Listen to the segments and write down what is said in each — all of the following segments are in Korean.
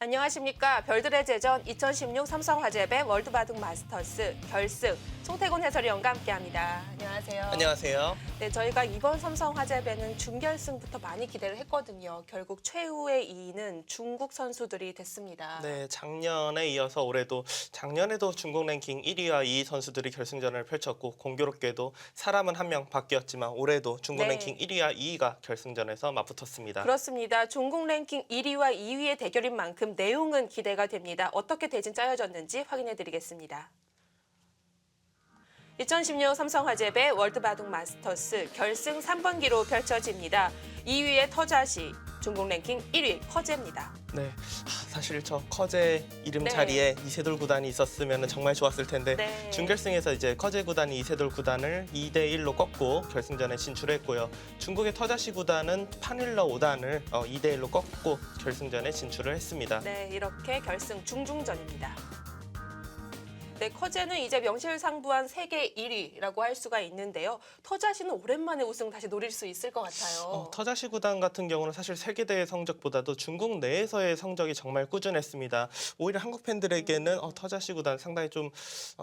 안녕하십니까. 별들의 제전 2016 삼성화재배 월드바둑 마스터스 결승 송태곤 해설위원과 함께합니다. 안녕하세요. 안녕하세요. 네, 저희가 이번 삼성화재배는 준결승부터 많이 기대를 했거든요. 결국 최후의 2위는 중국 선수들이 됐습니다. 네, 작년에 이어서 올해도 작년에도 중국 랭킹 1위와 2위 선수들이 결승전을 펼쳤고 공교롭게도 사람은 한 명 바뀌었지만 올해도 중국 네. 랭킹 1위와 2위가 결승전에서 맞붙었습니다. 그렇습니다. 중국 랭킹 1위와 2위의 대결인 만큼 내용은 기대가 됩니다. 어떻게 대진 짜여졌는지 확인해 드리겠습니다. 2016 삼성화재배 월드바둑 마스터스 결승 3번기로 펼쳐집니다. 2위의 터자시, 중국 랭킹 1위 커제입니다. 네, 사실 저 커제 이름 네. 자리에 이세돌 구단이 있었으면 정말 좋았을 텐데 네. 준결승에서 이제 커제 구단이 이세돌 구단을 2대1로 꺾고 결승전에 진출했고요. 중국의 터자시 구단은 파닐러 5단을 2대1로 꺾고 결승전에 진출을 했습니다. 네, 이렇게 결승 중중전입니다. 네, 커제는 이제 명실상부한 세계 1위라고 할 수가 있는데요. 터자시는 오랜만에 우승 다시 노릴 수 있을 것 같아요. 터자시 구단 같은 경우는 사실 세계대회 성적보다도 중국 내에서의 성적이 정말 꾸준했습니다. 오히려 한국 팬들에게는 터자시 구단 상당히 좀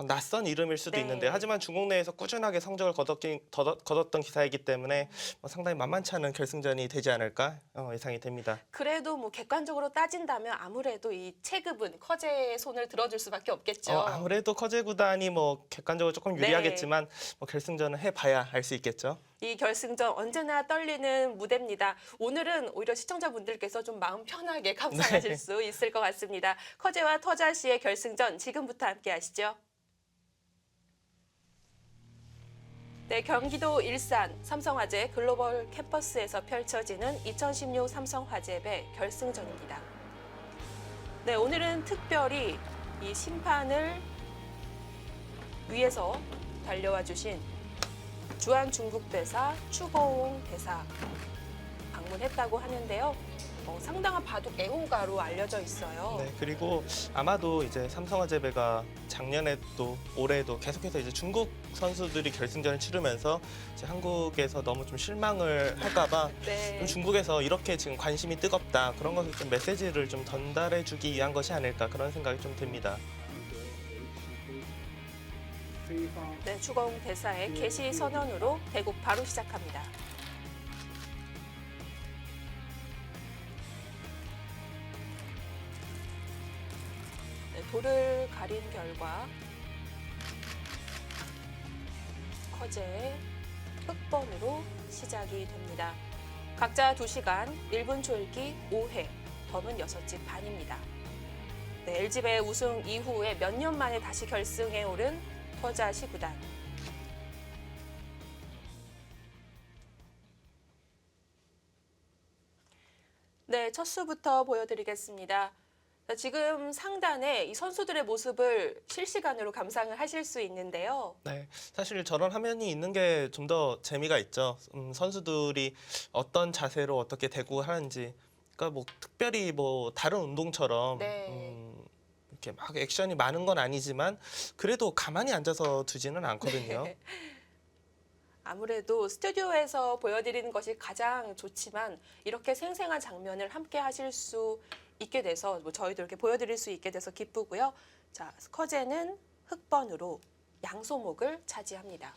낯선 이름일 수도 네. 있는데 하지만 중국 내에서 꾸준하게 성적을 거뒀던 기사이기 때문에 상당히 만만치 않은 결승전이 되지 않을까 예상이 됩니다. 그래도 뭐 객관적으로 따진다면 아무래도 이 체급은 커제의 손을 들어줄 수밖에 없겠죠. 아무래도 커제 구단이 객관적으로 조금 유리하겠지만 결승전은 해봐야 알 수 있겠죠. 이 결승전 언제나 떨리는 무대입니다. 오늘은 오히려 시청자분들께서 좀 마음 편하게 감상하실 네. 수 있을 것 같습니다. 커제와 터자시의 결승전 지금부터 함께 하시죠. 네, 경기도 일산 삼성화재 글로벌 캠퍼스에서 펼쳐지는 2016 삼성화재배 결승전입니다. 네, 오늘은 특별히 이 심판을 위해서 달려와 주신 주한 중국 대사 추거옹 대사 방문했다고 하는데요. 상당한 바둑 애호가로 알려져 있어요. 네, 그리고 아마도 이제 삼성화재배가 작년에도 올해도 계속해서 이제 중국 선수들이 결승전을 치르면서 이제 한국에서 너무 좀 실망을 할까봐 네. 좀 중국에서 이렇게 지금 관심이 뜨겁다 그런 것을 좀 메시지를 좀 전달해주기 위한 것이 아닐까 그런 생각이 좀 듭니다. 네, 추거옹 대사의 개시 선언으로 대국 바로 시작합니다. 네, 돌을 가린 결과 커제의 흑번으로 시작이 됩니다. 각자 2시간, 1분 초읽기 5회, 범은 6집 반입니다. 네, LG배 우승 이후에 몇 년 만에 다시 결승에 오른 터자시 구단. 네, 첫 수부터 보여드리겠습니다. 지금 상단에 이 선수들의 모습을 실시간으로 감상을 하실 수 있는데요. 네, 사실 저런 화면이 있는 게 좀 더 재미가 있죠. 선수들이 어떤 자세로 어떻게 대구 하는지, 그러니까 특별히 다른 운동처럼 네. 이렇게 막 액션이 많은 건 아니지만 그래도 가만히 앉아서 두지는 않거든요. 네. 아무래도 스튜디오에서 보여드리는 것이 가장 좋지만 이렇게 생생한 장면을 함께 하실 수 있게 돼서 저희도 이렇게 보여드릴 수 있게 돼서 기쁘고요. 자, 커제는 흑번으로 양소목을 차지합니다.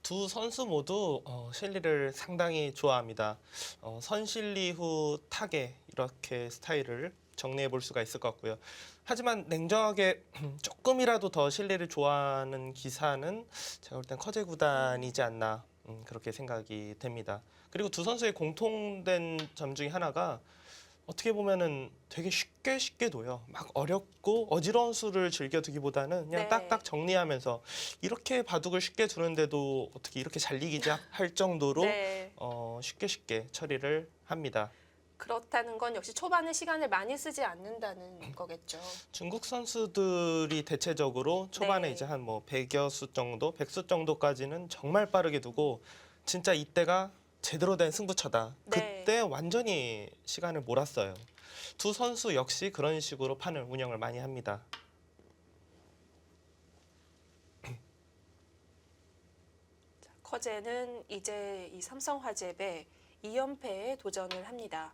두 선수 모두 실리를 상당히 좋아합니다. 선실리 후 타계 이렇게 스타일을 정리해 볼 수가 있을 것 같고요. 하지만 냉정하게 조금이라도 더 실리를 좋아하는 기사는 제가 볼 땐 커제 구단이지 않나 그렇게 생각이 됩니다. 그리고 두 선수의 공통된 점 중에 하나가 어떻게 보면은 되게 쉽게 둬요. 막 어렵고 어지러운 수를 즐겨두기보다는 그냥 네. 딱딱 정리하면서 이렇게 바둑을 쉽게 두는데도 어떻게 이렇게 잘 이기자 할 정도로 네. 쉽게 처리를 합니다. 그렇다는 건 역시 초반에 시간을 많이 쓰지 않는다는 거겠죠. 중국 선수들이 대체적으로 초반에 네. 이제 한 100여 수 정도, 100수 정도까지는 정말 빠르게 두고 진짜 이때가 제대로 된 승부처다. 네. 그때 완전히 시간을 몰았어요. 두 선수 역시 그런 식으로 판을 운영을 많이 합니다. 커제는 이제 이 삼성화재배 2연패에 도전을 합니다.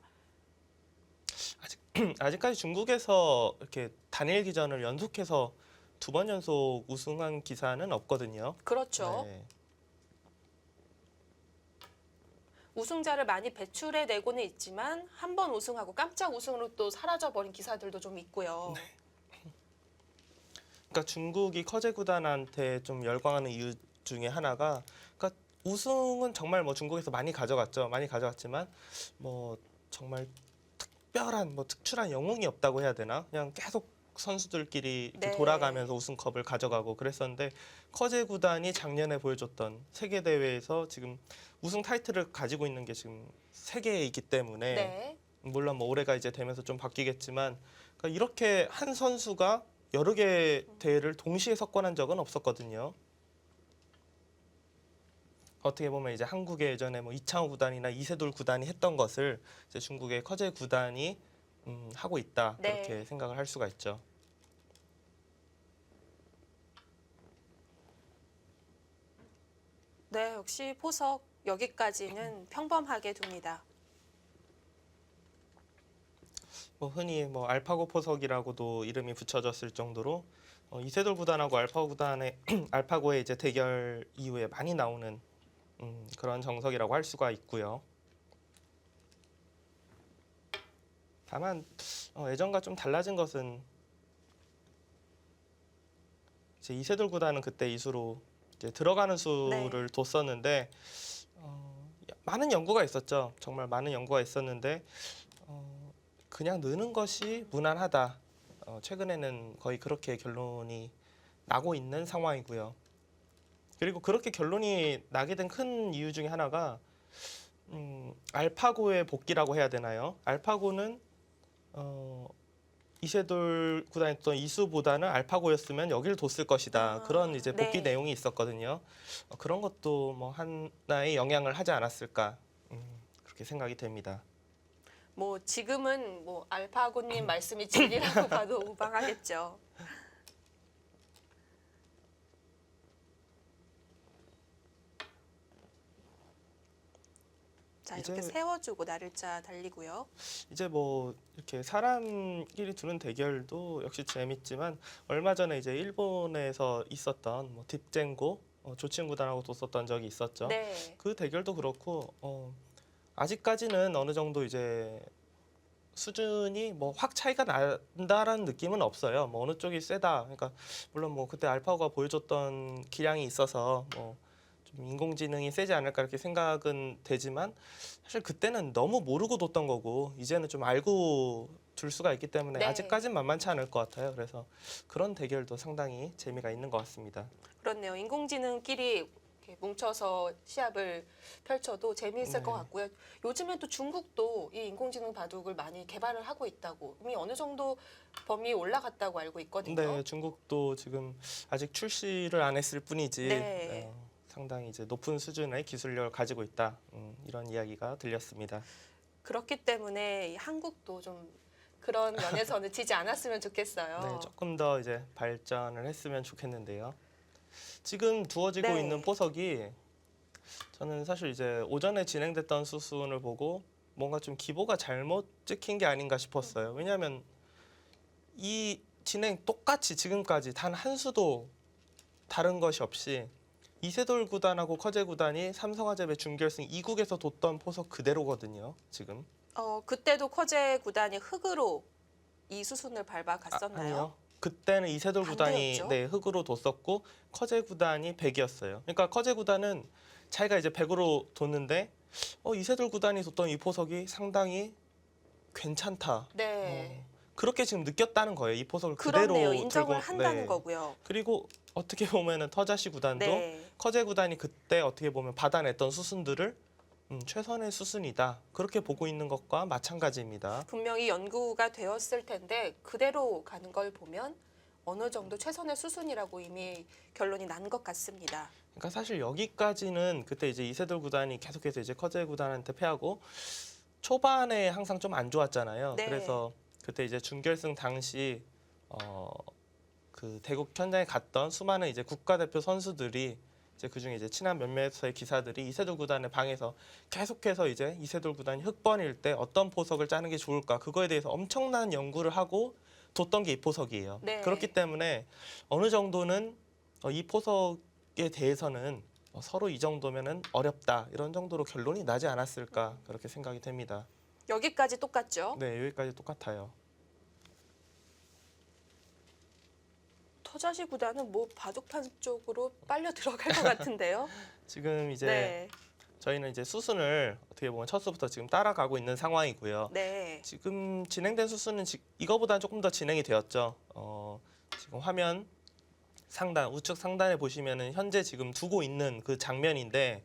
아직 아직까지 중국에서 이렇게 단일기전을 연속해서 2번 연속 우승한 기사는 없거든요. 그렇죠. 네. 우승자를 많이 배출해 내고는 있지만 한 번 우승하고 깜짝 우승으로 또 사라져 버린 기사들도 좀 있고요. 그러니까 중국이 커제 구단한테 좀 열광하는 이유 중에 하나가, 그러니까 우승은 정말 뭐 중국에서 많이 가져갔죠. 많이 가져갔지만 뭐 정말 특별한 뭐 특출한 영웅이 없다고 해야 되나? 그냥 계속 선수들끼리 이렇게 네. 돌아가면서 우승컵을 가져가고 그랬었는데, 커제 구단이 작년에 보여줬던 세계 대회에서 지금 우승 타이틀을 가지고 있는 게 지금 3개에 있기 때문에, 네. 물론 뭐 올해가 이제 되면서 좀 바뀌겠지만, 그러니까 이렇게 한 선수가 여러 개 대회를 동시에 석권한 적은 없었거든요. 어떻게 보면 이제 한국의 예전에 뭐 이창호 구단이나 이세돌 구단이 했던 것을 이제 중국의 커제 구단이 하고 있다, 네. 그렇게 생각을 할 수가 있죠. 네, 역시 포석 여기까지는 평범하게 둡니다. 뭐 흔히 뭐 알파고 포석이라고도 이름이 붙여졌을 정도로 이세돌 구단하고 알파고 구단의 알파고의 이제 대결 이후에 많이 나오는 그런 정석이라고 할 수가 있고요. 다만 예전과 좀 달라진 것은, 이제 이세돌 구단은 그때 이수로 이제 들어가는 수를 뒀었는데, 많은 연구가 있었죠. 정말 많은 연구가 있었는데 그냥 느는 것이 무난하다. 최근에는 거의 그렇게 결론이 나고 있는 상황이고요. 그리고 그렇게 결론이 나게 된 큰 이유 중에 하나가 알파고의 복귀라고 해야 되나요? 알파고는 이세돌 구단이 했던 이수보다는 알파고였으면 여기를 뒀을 것이다. 그런 이제 복귀 네. 내용이 있었거든요. 그런 것도 뭐 하나의 영향을 하지 않았을까, 그렇게 생각이 됩니다. 뭐 지금은 뭐 알파고님 말씀이 진리라고 봐도 무방하겠죠. 자, 이렇게 이제- 세워주고 날짜 달리고요. 이제 뭐 이렇게 사람끼리 두는 대결도 역시 재밌지만, 얼마 전에 이제 일본에서 있었던 뭐 딥젠고 조치훈 구단하고 뒀었던 적이 있었죠. 네. 그 대결도 그렇고 아직까지는 어느 정도 이제 수준이 뭐 확 차이가 난다라는 느낌은 없어요. 뭐 어느 쪽이 세다. 그러니까 물론 뭐 그때 알파고가 보여줬던 기량이 있어서 뭐 좀 인공지능이 세지 않을까 이렇게 생각은 되지만, 사실 그때는 너무 모르고 뒀던 거고 이제는 좀 알고 둘 수가 있기 때문에 네. 아직까진 만만치 않을 것 같아요. 그래서 그런 대결도 상당히 재미가 있는 것 같습니다. 그렇네요. 인공지능끼리 이렇게 뭉쳐서 시합을 펼쳐도 재미있을 것 네. 같고요. 요즘에 또 중국도 이 인공지능 바둑을 많이 개발을 하고 있다고, 이미 어느 정도 범위에 올라갔다고 알고 있거든요. 네, 중국도 지금 아직 출시를 안 했을 뿐이지 네. 상당히 이제 높은 수준의 기술력을 가지고 있다. 이런 이야기가 들렸습니다. 그렇기 때문에 이 한국도 좀 그런 면에서는 지지 않았으면 좋겠어요. 네, 조금 더 이제 발전을 했으면 좋겠는데요. 지금 두어지고 네. 있는 보석이, 저는 사실 이제 오전에 진행됐던 수순을 보고 뭔가 좀 기보가 잘못 찍힌 게 아닌가 싶었어요. 왜냐하면 이 진행 똑같이 지금까지 단 한 수도 다른 것이 없이 이세돌 구단하고 커제 구단이 삼성화재배 준결승 2국에서 뒀던 포석 그대로거든요. 지금. 그때도 커제 구단이 흙으로 이 수순을 밟아 갔었나요? 아니요. 그때는 이세돌 구단이 반대였죠? 흙으로 뒀었고 커제 구단이 100이었어요. 그러니까 커제 구단은 자기가 이제 100으로 뒀는데 이세돌 구단이 뒀던 이 포석이 상당히 괜찮다. 네. 그렇게 지금 느꼈다는 거예요. 이 포석을 그렇네요. 그대로 인정을 들고, 한다는 네. 거고요. 그리고 어떻게 보면은 터자시 구단도 네. 커제 구단이 그때 어떻게 보면 받아냈던 수순들을 최선의 수순이다. 그렇게 보고 있는 것과 마찬가지입니다. 분명히 연구가 되었을 텐데 그대로 가는 걸 보면 어느 정도 최선의 수순이라고 이미 결론이 난 것 같습니다. 그러니까 사실 여기까지는 그때 이제 이세돌 구단이 계속해서 이제 커제 구단한테 패하고 초반에 항상 좀 안 좋았잖아요. 네. 그래서 그때 이제 준결승 당시 그 대국 현장에 갔던 수많은 이제 국가대표 선수들이 이제 그중에 이제 친한 몇몇의 기사들이 이세돌 구단의 방에서 계속해서 이제 이세돌 구단이 흑번일 때 어떤 포석을 짜는 게 좋을까 그거에 대해서 엄청난 연구를 하고 뒀던 게 이 포석이에요. 네. 그렇기 때문에 어느 정도는 이 포석에 대해서는 서로 이 정도면은 어렵다 이런 정도로 결론이 나지 않았을까 그렇게 생각이 됩니다. 여기까지 똑같죠? 네, 여기까지 똑같아요. 터자시 구단은 뭐 바둑판 쪽으로 빨려 들어갈 것 같은데요. 지금 이제 네, 저희는 이제 수순을 어떻게 보면 첫 수부터 지금 따라가고 있는 상황이고요. 네, 지금 진행된 수순은 이거보다는 조금 더 진행이 되었죠. 지금 화면 상단 우측 상단에 보시면은 현재 지금 두고 있는 그 장면인데,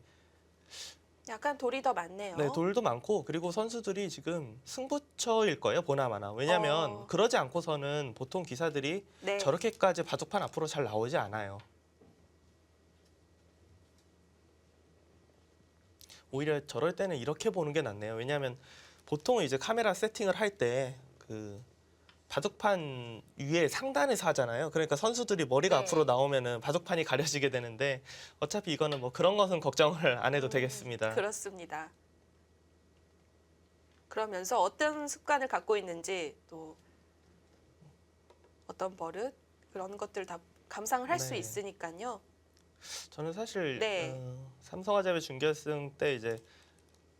약간 돌이 더 많네요. 네, 돌도 많고 그리고 선수들이 지금 승부처일 거예요, 보나마나. 왜냐하면 어. 그러지 않고서는 보통 기사들이 네, 저렇게까지 바둑판 앞으로 잘 나오지 않아요. 오히려 저럴 때는 이렇게 보는 게 낫네요. 왜냐하면 보통은 이제 카메라 세팅을 할 때 그 바둑판 위에 상단에서 하잖아요. 그러니까 선수들이 머리가 네. 앞으로 나오면은 바둑판이 가려지게 되는데 어차피 이거는 뭐 그런 것은 걱정을 안 해도 되겠습니다. 그렇습니다. 그러면서 어떤 습관을 갖고 있는지 또 어떤 버릇 그런 것들 다 감상을 할 수 네. 있으니까요. 저는 사실 네. 삼성화재배 준결승 때 이제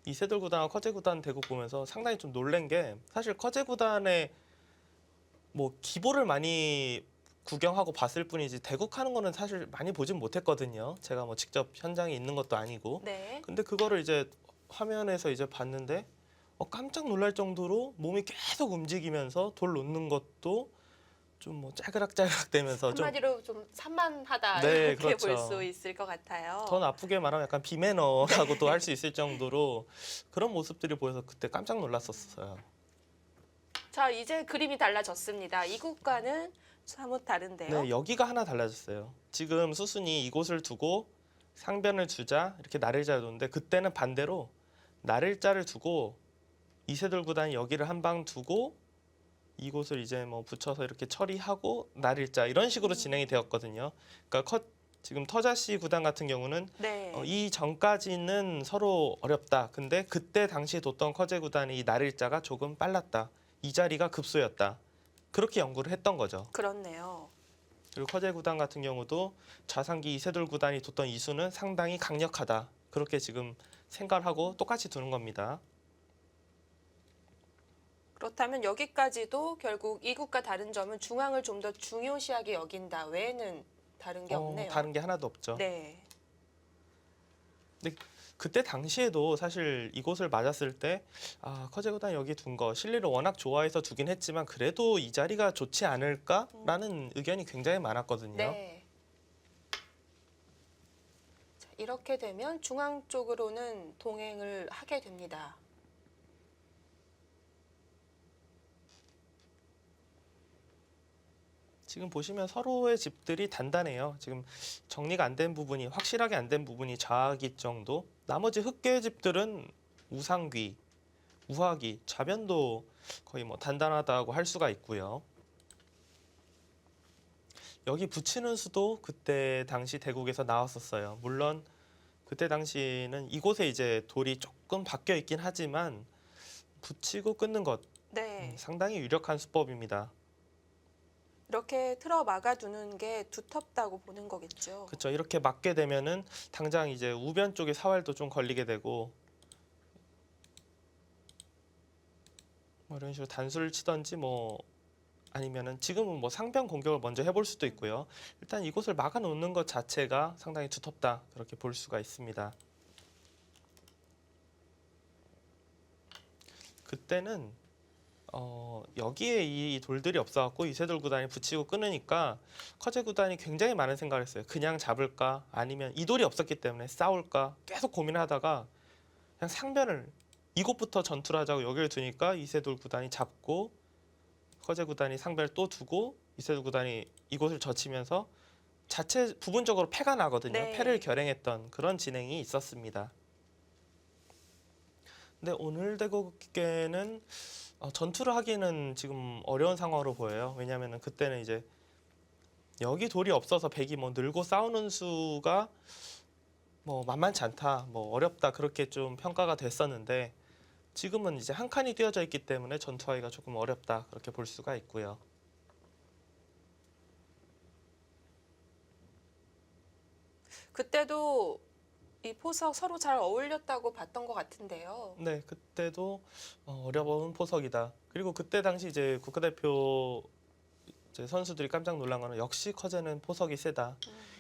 이세돌 구단과 커제 구단 대국 보면서 상당히 좀 놀란 게, 사실 커제 구단의 뭐 기보를 많이 구경하고 봤을 뿐이지 대국하는 거는 사실 많이 보진 못했거든요. 제가 뭐 직접 현장에 있는 것도 아니고. 네. 근데 그거를 이제 화면에서 이제 봤는데 깜짝 놀랄 정도로 몸이 계속 움직이면서 돌 놓는 것도 좀 뭐 짜그락짜그락 되면서 좀 한마디로 좀 산만하다 네, 이렇게 그렇죠. 볼 수 있을 것 같아요. 더 나쁘게 말하면 약간 비매너라고도 할 수 있을 정도로 그런 모습들이 보여서 그때 깜짝 놀랐었어요. 자, 이제 그림이 달라졌습니다. 이 국가는 사뭇 다른데요. 네, 여기가 하나 달라졌어요. 지금 수순이 이곳을 두고 상변을 주자 이렇게 나를자를 두는데, 그때는 반대로 나를자를 두고 이세돌 구단이 여기를 한 방 두고 이곳을 이제 뭐 붙여서 이렇게 처리하고 나를자 이런 식으로 진행이 되었거든요. 그러니까 지금 터자시 구단 같은 경우는 네. 이 전까지는 서로 어렵다. 근데 그때 당시에 뒀던 커제 구단이 이 나를자가 조금 빨랐다. 이 자리가 급소였다. 그렇게 연구를 했던 거죠. 그렇네요. 그리고 커제 구단 같은 경우도 좌상기 이세돌 구단이 뒀던 이수는 상당히 강력하다. 그렇게 지금 생각을 하고 똑같이 두는 겁니다. 그렇다면 여기까지도 결국 이 국가 다른 점은 중앙을 좀 더 중요시하게 여긴다 외에는 다른 게 없네요. 다른 게 하나도 없죠. 네. 그때 당시에도 사실 이곳을 맞았을 때 커제 구단 여기 둔 거 실리를 워낙 좋아해서 두긴 했지만 그래도 이 자리가 좋지 않을까라는 의견이 굉장히 많았거든요. 네. 자, 이렇게 되면 중앙 쪽으로는 동행을 하게 됩니다. 지금 보시면 서로의 집들이 단단해요. 지금 정리가 안 된 부분이, 확실하게 안 된 부분이 좌기 정도. 나머지 흑계 집들은 우상귀, 우하기, 좌변도 거의 뭐 단단하다고 할 수가 있고요. 여기 붙이는 수도 그때 당시 대국에서 나왔었어요. 물론 그때 당시는 이곳에 이제 돌이 조금 바뀌어 있긴 하지만 붙이고 끊는 것 네. 상당히 유력한 수법입니다. 이렇게 틀어 막아두는 게 두텁다고 보는 거겠죠. 그렇죠. 이렇게 맞게 되면은 당장 이제 우변 쪽에 사활도 좀 걸리게 되고 뭐 이런 식으로 단수를 치던지 뭐 아니면은 지금은 뭐 상변 공격을 먼저 해볼 수도 있고요. 일단 이곳을 막아놓는 것 자체가 상당히 두텁다 그렇게 볼 수가 있습니다. 그때는 여기에 이 돌들이 없어갖고 이세돌 구단이 붙이고 끊으니까 커제 구단이 굉장히 많은 생각을 했어요. 그냥 잡을까 아니면 이 돌이 없었기 때문에 싸울까 계속 고민하다가 그냥 상변을 이곳부터 전투를 하자고 여기를 두니까 이세돌 구단이 잡고 커제 구단이 상변을 또 두고 이세돌 구단이 이곳을 젖히면서 자체 부분적으로 패가 나거든요. 네. 패를 결행했던 그런 진행이 있었습니다. 근데 오늘 대국에는 전투를 하기는 지금 어려운 상황으로 보여요. 왜냐하면 그때는 이제 여기 돌이 없어서 백이 뭐 늘고 싸우는 수가 뭐 만만치 않다, 뭐 어렵다 그렇게 좀 평가가 됐었는데 지금은 이제 한 칸이 띄어져 있기 때문에 전투하기가 조금 어렵다 그렇게 볼 수가 있고요. 그때도 이 포석 서로 잘 어울렸다고 봤던 것 같은데요. 네, 그때도 어려운 포석이다. 그리고 그때 당시 이제 국가대표 이제 선수들이 깜짝 놀란 거는 역시 커제는 포석이 세다.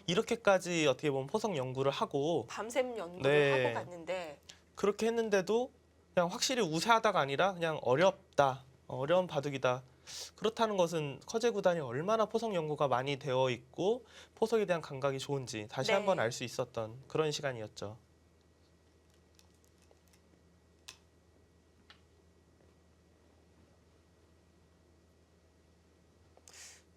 이렇게까지 어떻게 보면 포석 연구를 하고 밤샘 연구를 네. 하고 갔는데 그렇게 했는데도 그냥 확실히 우세하다가 아니라 그냥 어렵다, 어려운 바둑이다. 그렇다는 것은 커제 구단이 얼마나 포석 연구가 많이 되어 있고 포석에 대한 감각이 좋은지 다시 네. 한번 알 수 있었던 그런 시간이었죠.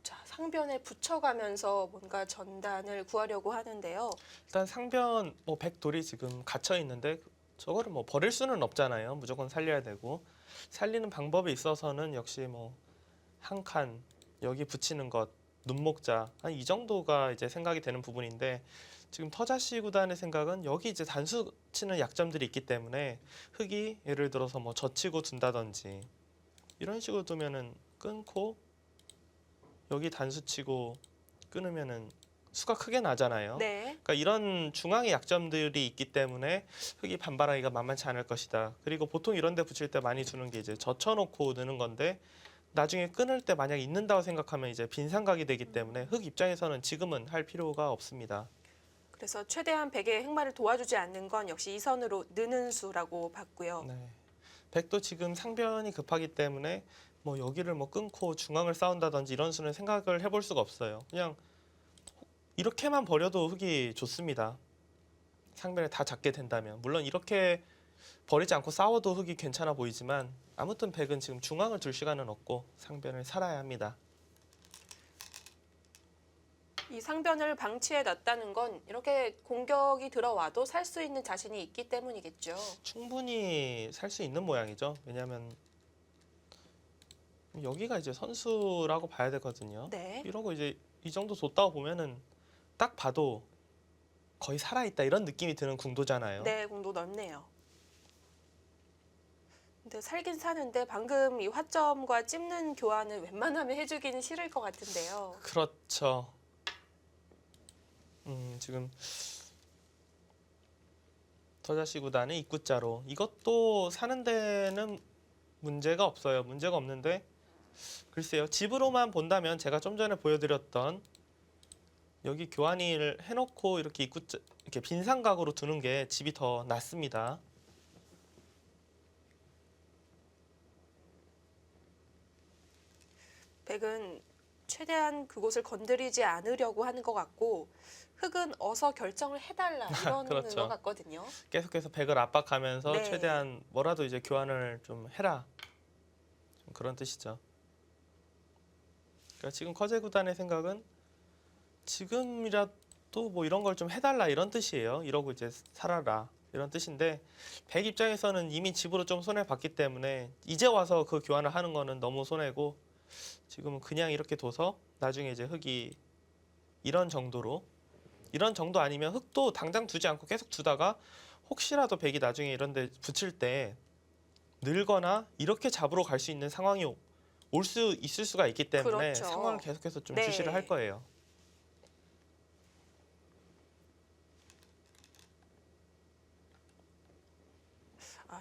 자, 상변에 붙여가면서 뭔가 전단을 구하려고 하는데요. 일단 상변 뭐 백돌이 지금 갇혀 있는데 저거를 뭐 버릴 수는 없잖아요. 무조건 살려야 되고 살리는 방법에 있어서는 역시 뭐 한 칸 여기 붙이는 것 눈목자 한 이 정도가 이제 생각이 되는 부분인데 지금 터자시 구단의 생각은 여기 이제 단수 치는 약점들이 있기 때문에 흙이 예를 들어서 뭐 젖히고 둔다든지 이런 식으로 두면은 끊고 여기 단수 치고 끊으면은 수가 크게 나잖아요. 네. 그러니까 이런 중앙의 약점들이 있기 때문에 흙이 반발하기가 만만치 않을 것이다. 그리고 보통 이런 데 붙일 때 많이 두는 게 이제 젖혀놓고 넣는 건데 나중에 끊을 때 만약 있는다고 생각하면 이제 빈상각이 되기 때문에 흙 입장에서는 지금은 할 필요가 없습니다. 그래서 최대한 백의 흑마를 도와주지 않는 건 역시 이 선으로 느는 수라고 봤고요. 네. 백도 지금 상변이 급하기 때문에 뭐 여기를 뭐 끊고 중앙을 싸운다든지 이런 수는 생각을 해볼 수가 없어요. 그냥 이렇게만 버려도 흙이 좋습니다. 상변에 다 잡게 된다면 물론 이렇게 버리지 않고 싸워도 흙이 괜찮아 보이지만 아무튼 백은 지금 중앙을 둘 시간은 없고 상변을 살아야 합니다. 이 상변을 방치해 놨다는 건 이렇게 공격이 들어와도 살 수 있는 자신이 있기 때문이겠죠. 충분히 살 수 있는 모양이죠. 왜냐하면 여기가 이제 선수라고 봐야 되거든요. 네. 이러고 이제 이 정도 뒀다고 보면은 딱 봐도 거의 살아있다 이런 느낌이 드는 궁도잖아요. 네, 공도 넓네요. 근데 살긴 사는데 방금 이 화점과 찝는 교환은 웬만하면 해주기는 싫을 것 같은데요. 그렇죠. 지금 터자시 구단의 입구자로 이것도 사는 데는 문제가 없어요. 문제가 없는데 글쎄요. 집으로만 본다면 제가 좀 전에 보여드렸던 여기 교환을 해놓고 이렇게 입구자 이렇게 빈상각으로 두는 게 집이 더 낫습니다. 백은 최대한 그곳을 건드리지 않으려고 하는 것 같고 흑은 어서 결정을 해달라 이러는 그렇죠. 것 같거든요. 계속해서 백을 압박하면서 네. 최대한 뭐라도 이제 교환을 좀 해라. 좀 그런 뜻이죠. 그러니까 지금 커제 구단의 생각은 지금이라도 뭐 이런 걸 좀 해달라 이런 뜻이에요. 이러고 이제 살아라 이런 뜻인데 백 입장에서는 이미 집으로 좀 손해 봤기 때문에 이제 와서 그 교환을 하는 거는 너무 손해고 지금은 그냥 이렇게 둬서 나중에 이제 흙이 이런 정도로 이런 정도 아니면 흙도 당장 두지 않고 계속 두다가 혹시라도 백이 나중에 이런 데 붙일 때 늘거나 이렇게 잡으러 갈 수 있는 상황이 올 수 있을 수가 있기 때문에 그렇죠. 상황을 계속해서 좀 네. 주시를 할 거예요.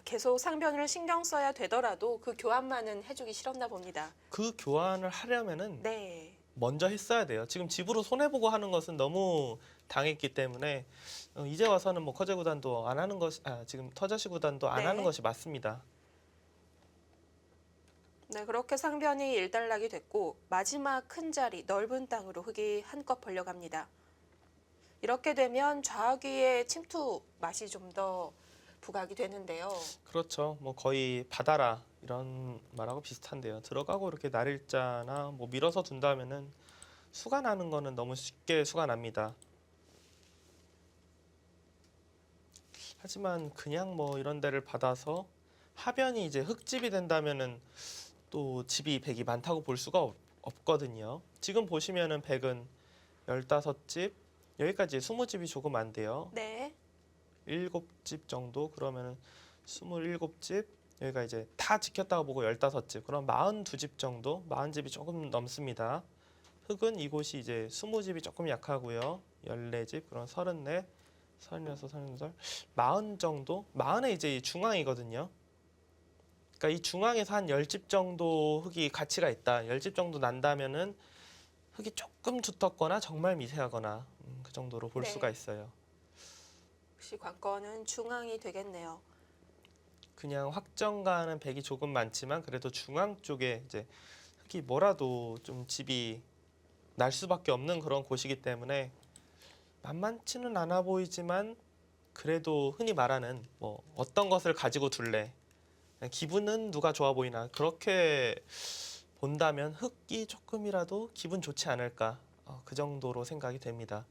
계속 상변을 신경 써야 되더라도 그 교환만은 해주기 싫었나 봅니다. 그 교환을 하려면은 네. 먼저 했어야 돼요. 지금 집으로 손해 보고 하는 것은 너무 당했기 때문에 이제 와서는 뭐 커제 구단도 안 하는 것이 지금 터자시 구단도 안 네. 하는 것이 맞습니다. 네, 그렇게 상변이 일단락이 됐고 마지막 큰 자리 넓은 땅으로 흙이 한껏 벌려갑니다. 이렇게 되면 좌귀의 침투 맛이 좀 더 부각이 되는데요. 그렇죠. 뭐 거의 받아라 이런 말하고 비슷한데요. 들어가고 이렇게 날일자나 뭐 밀어서 둔다면은 수가 나는 거는 너무 쉽게 수가 납니다. 하지만 그냥 뭐 이런 데를 받아서 하변이 이제 흙집이 된다면은 또 집이 백이 많다고 볼 수가 없거든요. 지금 보시면은 백은 15집 여기까지 20집이 조금 안 돼요. 네. 7집 정도 그러면은 27집 여기가 이제 다 지켰다고 보고 15집 그럼 42집 정도 40집이 조금 넘습니다. 흑은 이곳이 이제 20집이 조금 약하고요. 14집 그럼 34, 36, 38, 40 정도 40에 이제 이 중앙이거든요. 그러니까 이 중앙에서 한 10집 정도 흑이 가치가 있다. 10집 정도 난다면은 흑이 조금 두텁거나 정말 미세하거나 그 정도로 볼 네. 수가 있어요. 역시 관건은 중앙이 되겠네요. 그냥 확정가는 백이 조금 많지만 그래도 중앙 쪽에 이제 흑이 뭐라도 좀 집이 날 수밖에 없는 그런 곳이기 때문에 만만치는 않아 보이지만 그래도 흔히 말하는 뭐 어떤 것을 가지고 둘래 그냥 기분은 누가 좋아 보이나 그렇게 본다면 흑이 조금이라도 기분 좋지 않을까 그 정도로 생각이 됩니다.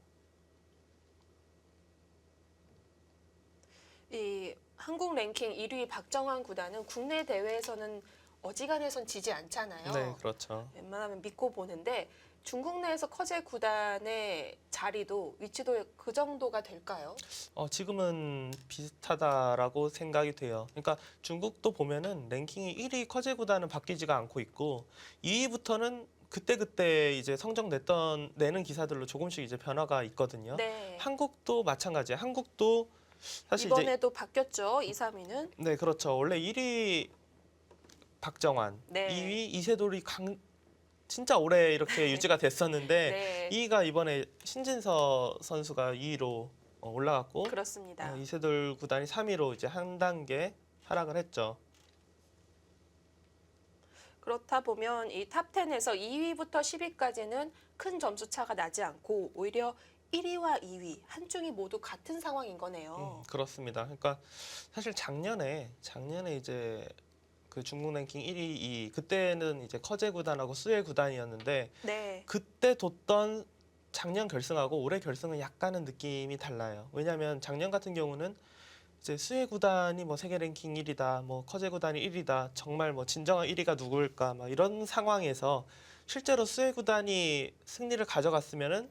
이 한국 랭킹 1위 박정환 구단은 국내 대회에서는 어지간해선 지지 않잖아요. 네, 그렇죠. 웬만하면 믿고 보는데 중국 내에서 커제 구단의 자리도 위치도 그 정도가 될까요? 지금은 비슷하다라고 생각이 돼요. 그러니까 중국도 보면은 랭킹이 1위 커제 구단은 바뀌지가 않고 있고 2위부터는 그때그때 이제 성적 내는 기사들로 조금씩 이제 변화가 있거든요. 네. 한국도 마찬가지예요. 한국도 사실 이번에도 바뀌었죠. 2, 3위는. 네, 그렇죠. 원래 1위 박정환, 네. 2위 이세돌이 진짜 오래 이렇게 유지가 됐었는데 네. 2위가 이번에 신진서 선수가 2위로 올라갔고 그렇습니다. 이세돌 구단이 3위로 이제 한 단계 하락을 했죠. 그렇다 보면 이 탑10에서 2위부터 10위까지는 큰 점수 차가 나지 않고 오히려 1위와 2위 한쪽이 모두 같은 상황인 거네요. 그렇습니다. 그러니까 사실 작년에 이제 그 중국 랭킹 1위, 2위 그때는 이제 커제 구단하고 수에 구단이었는데 네. 그때 뒀던 작년 결승하고 올해 결승은 약간은 느낌이 달라요. 왜냐하면 작년 같은 경우는 이제 수혜 구단이 뭐 세계 랭킹 1위다, 뭐 커제 구단이 1위다, 정말 뭐 진정한 1위가 누구일까, 막 이런 상황에서 실제로 수혜 구단이 승리를 가져갔으면은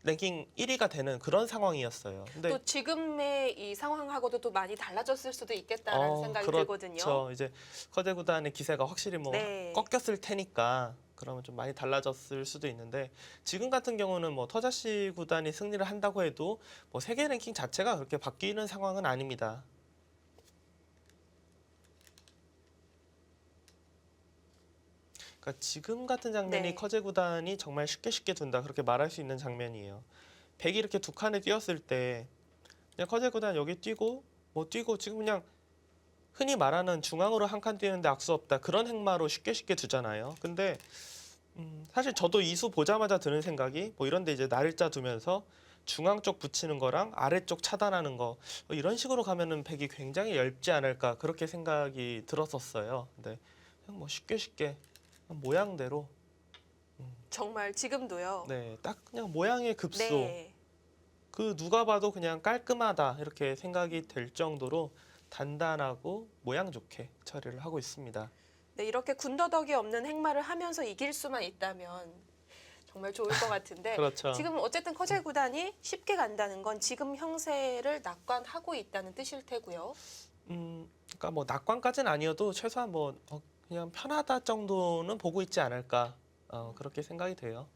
랭킹 1위가 되는 그런 상황이었어요. 근데 또 지금의 이 상황하고도 또 많이 달라졌을 수도 있겠다라는 생각이 들거든요. 그렇죠. 이제 커제 구단의 기세가 확실히 뭐 네. 꺾였을 테니까 그러면 좀 많이 달라졌을 수도 있는데 지금 같은 경우는 뭐 터자시 구단이 승리를 한다고 해도 뭐 세계 랭킹 자체가 그렇게 바뀌는 상황은 아닙니다. 그러니까 지금 같은 장면이 네. 커제 구단이 정말 쉽게 둔다 그렇게 말할 수 있는 장면이에요. 백이 이렇게 두 칸에 뛰었을 때 그냥 커제 구단 여기 뛰고 뭐 뛰고 지금 그냥 흔히 말하는 중앙으로 한 칸 뛰는데 악수 없다 그런 행마로 쉽게 두잖아요. 근데 사실 저도 이수 보자마자 드는 생각이 뭐 이런데 이제 날짜 두면서 중앙 쪽 붙이는 거랑 아래쪽 차단하는 거 이런 식으로 가면은 백이 굉장히 얇지 않을까 그렇게 생각이 들었었어요. 근데 그냥 뭐 쉽게 모양대로 정말 지금도요. 네, 딱 그냥 모양의 급소 네. 그 누가 봐도 그냥 깔끔하다 이렇게 생각이 될 정도로 단단하고 모양 좋게 처리를 하고 있습니다. 네, 이렇게 군더더기 없는 행마를 하면서 이길 수만 있다면 정말 좋을 것 같은데 그렇죠. 지금 어쨌든 커제 구단이 쉽게 간다는 건 지금 형세를 낙관하고 있다는 뜻일 테고요. 그러니까 뭐 낙관까지는 아니어도 최소한 뭐 그냥 편하다 정도는 보고 있지 않을까 그렇게 생각이 돼요.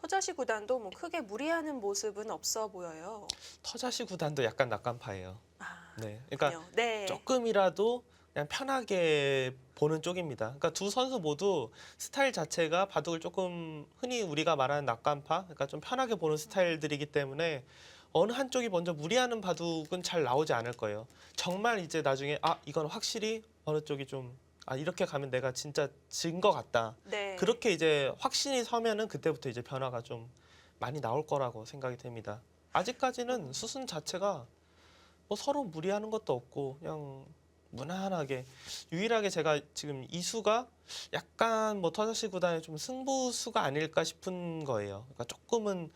터자시 구단도 뭐 크게 무리하는 모습은 없어 보여요. 터자시 구단도 약간 낙관파예요. 아, 네, 그러니까 그렇군요. 네. 조금이라도 그냥 편하게 보는 쪽입니다. 그러니까 두 선수 모두 스타일 자체가 바둑을 조금 흔히 우리가 말하는 낙관파, 그러니까 좀 편하게 보는 스타일들이기 때문에 어느 한쪽이 먼저 무리하는 바둑은 잘 나오지 않을 거예요. 정말 이제 나중에 이건 확실히 어느 쪽이 좀 이렇게 가면 내가 진짜 진 것 같다. 네. 그렇게 이제 확신이 서면은 그때부터 이제 변화가 좀 많이 나올 거라고 생각이 됩니다. 아직까지는 수순 자체가 뭐 서로 무리하는 것도 없고 그냥 무난하게 유일하게 제가 지금 이수가 약간 뭐 터자시 구단의 좀 승부수가 아닐까 싶은 거예요. 그러니까 조금은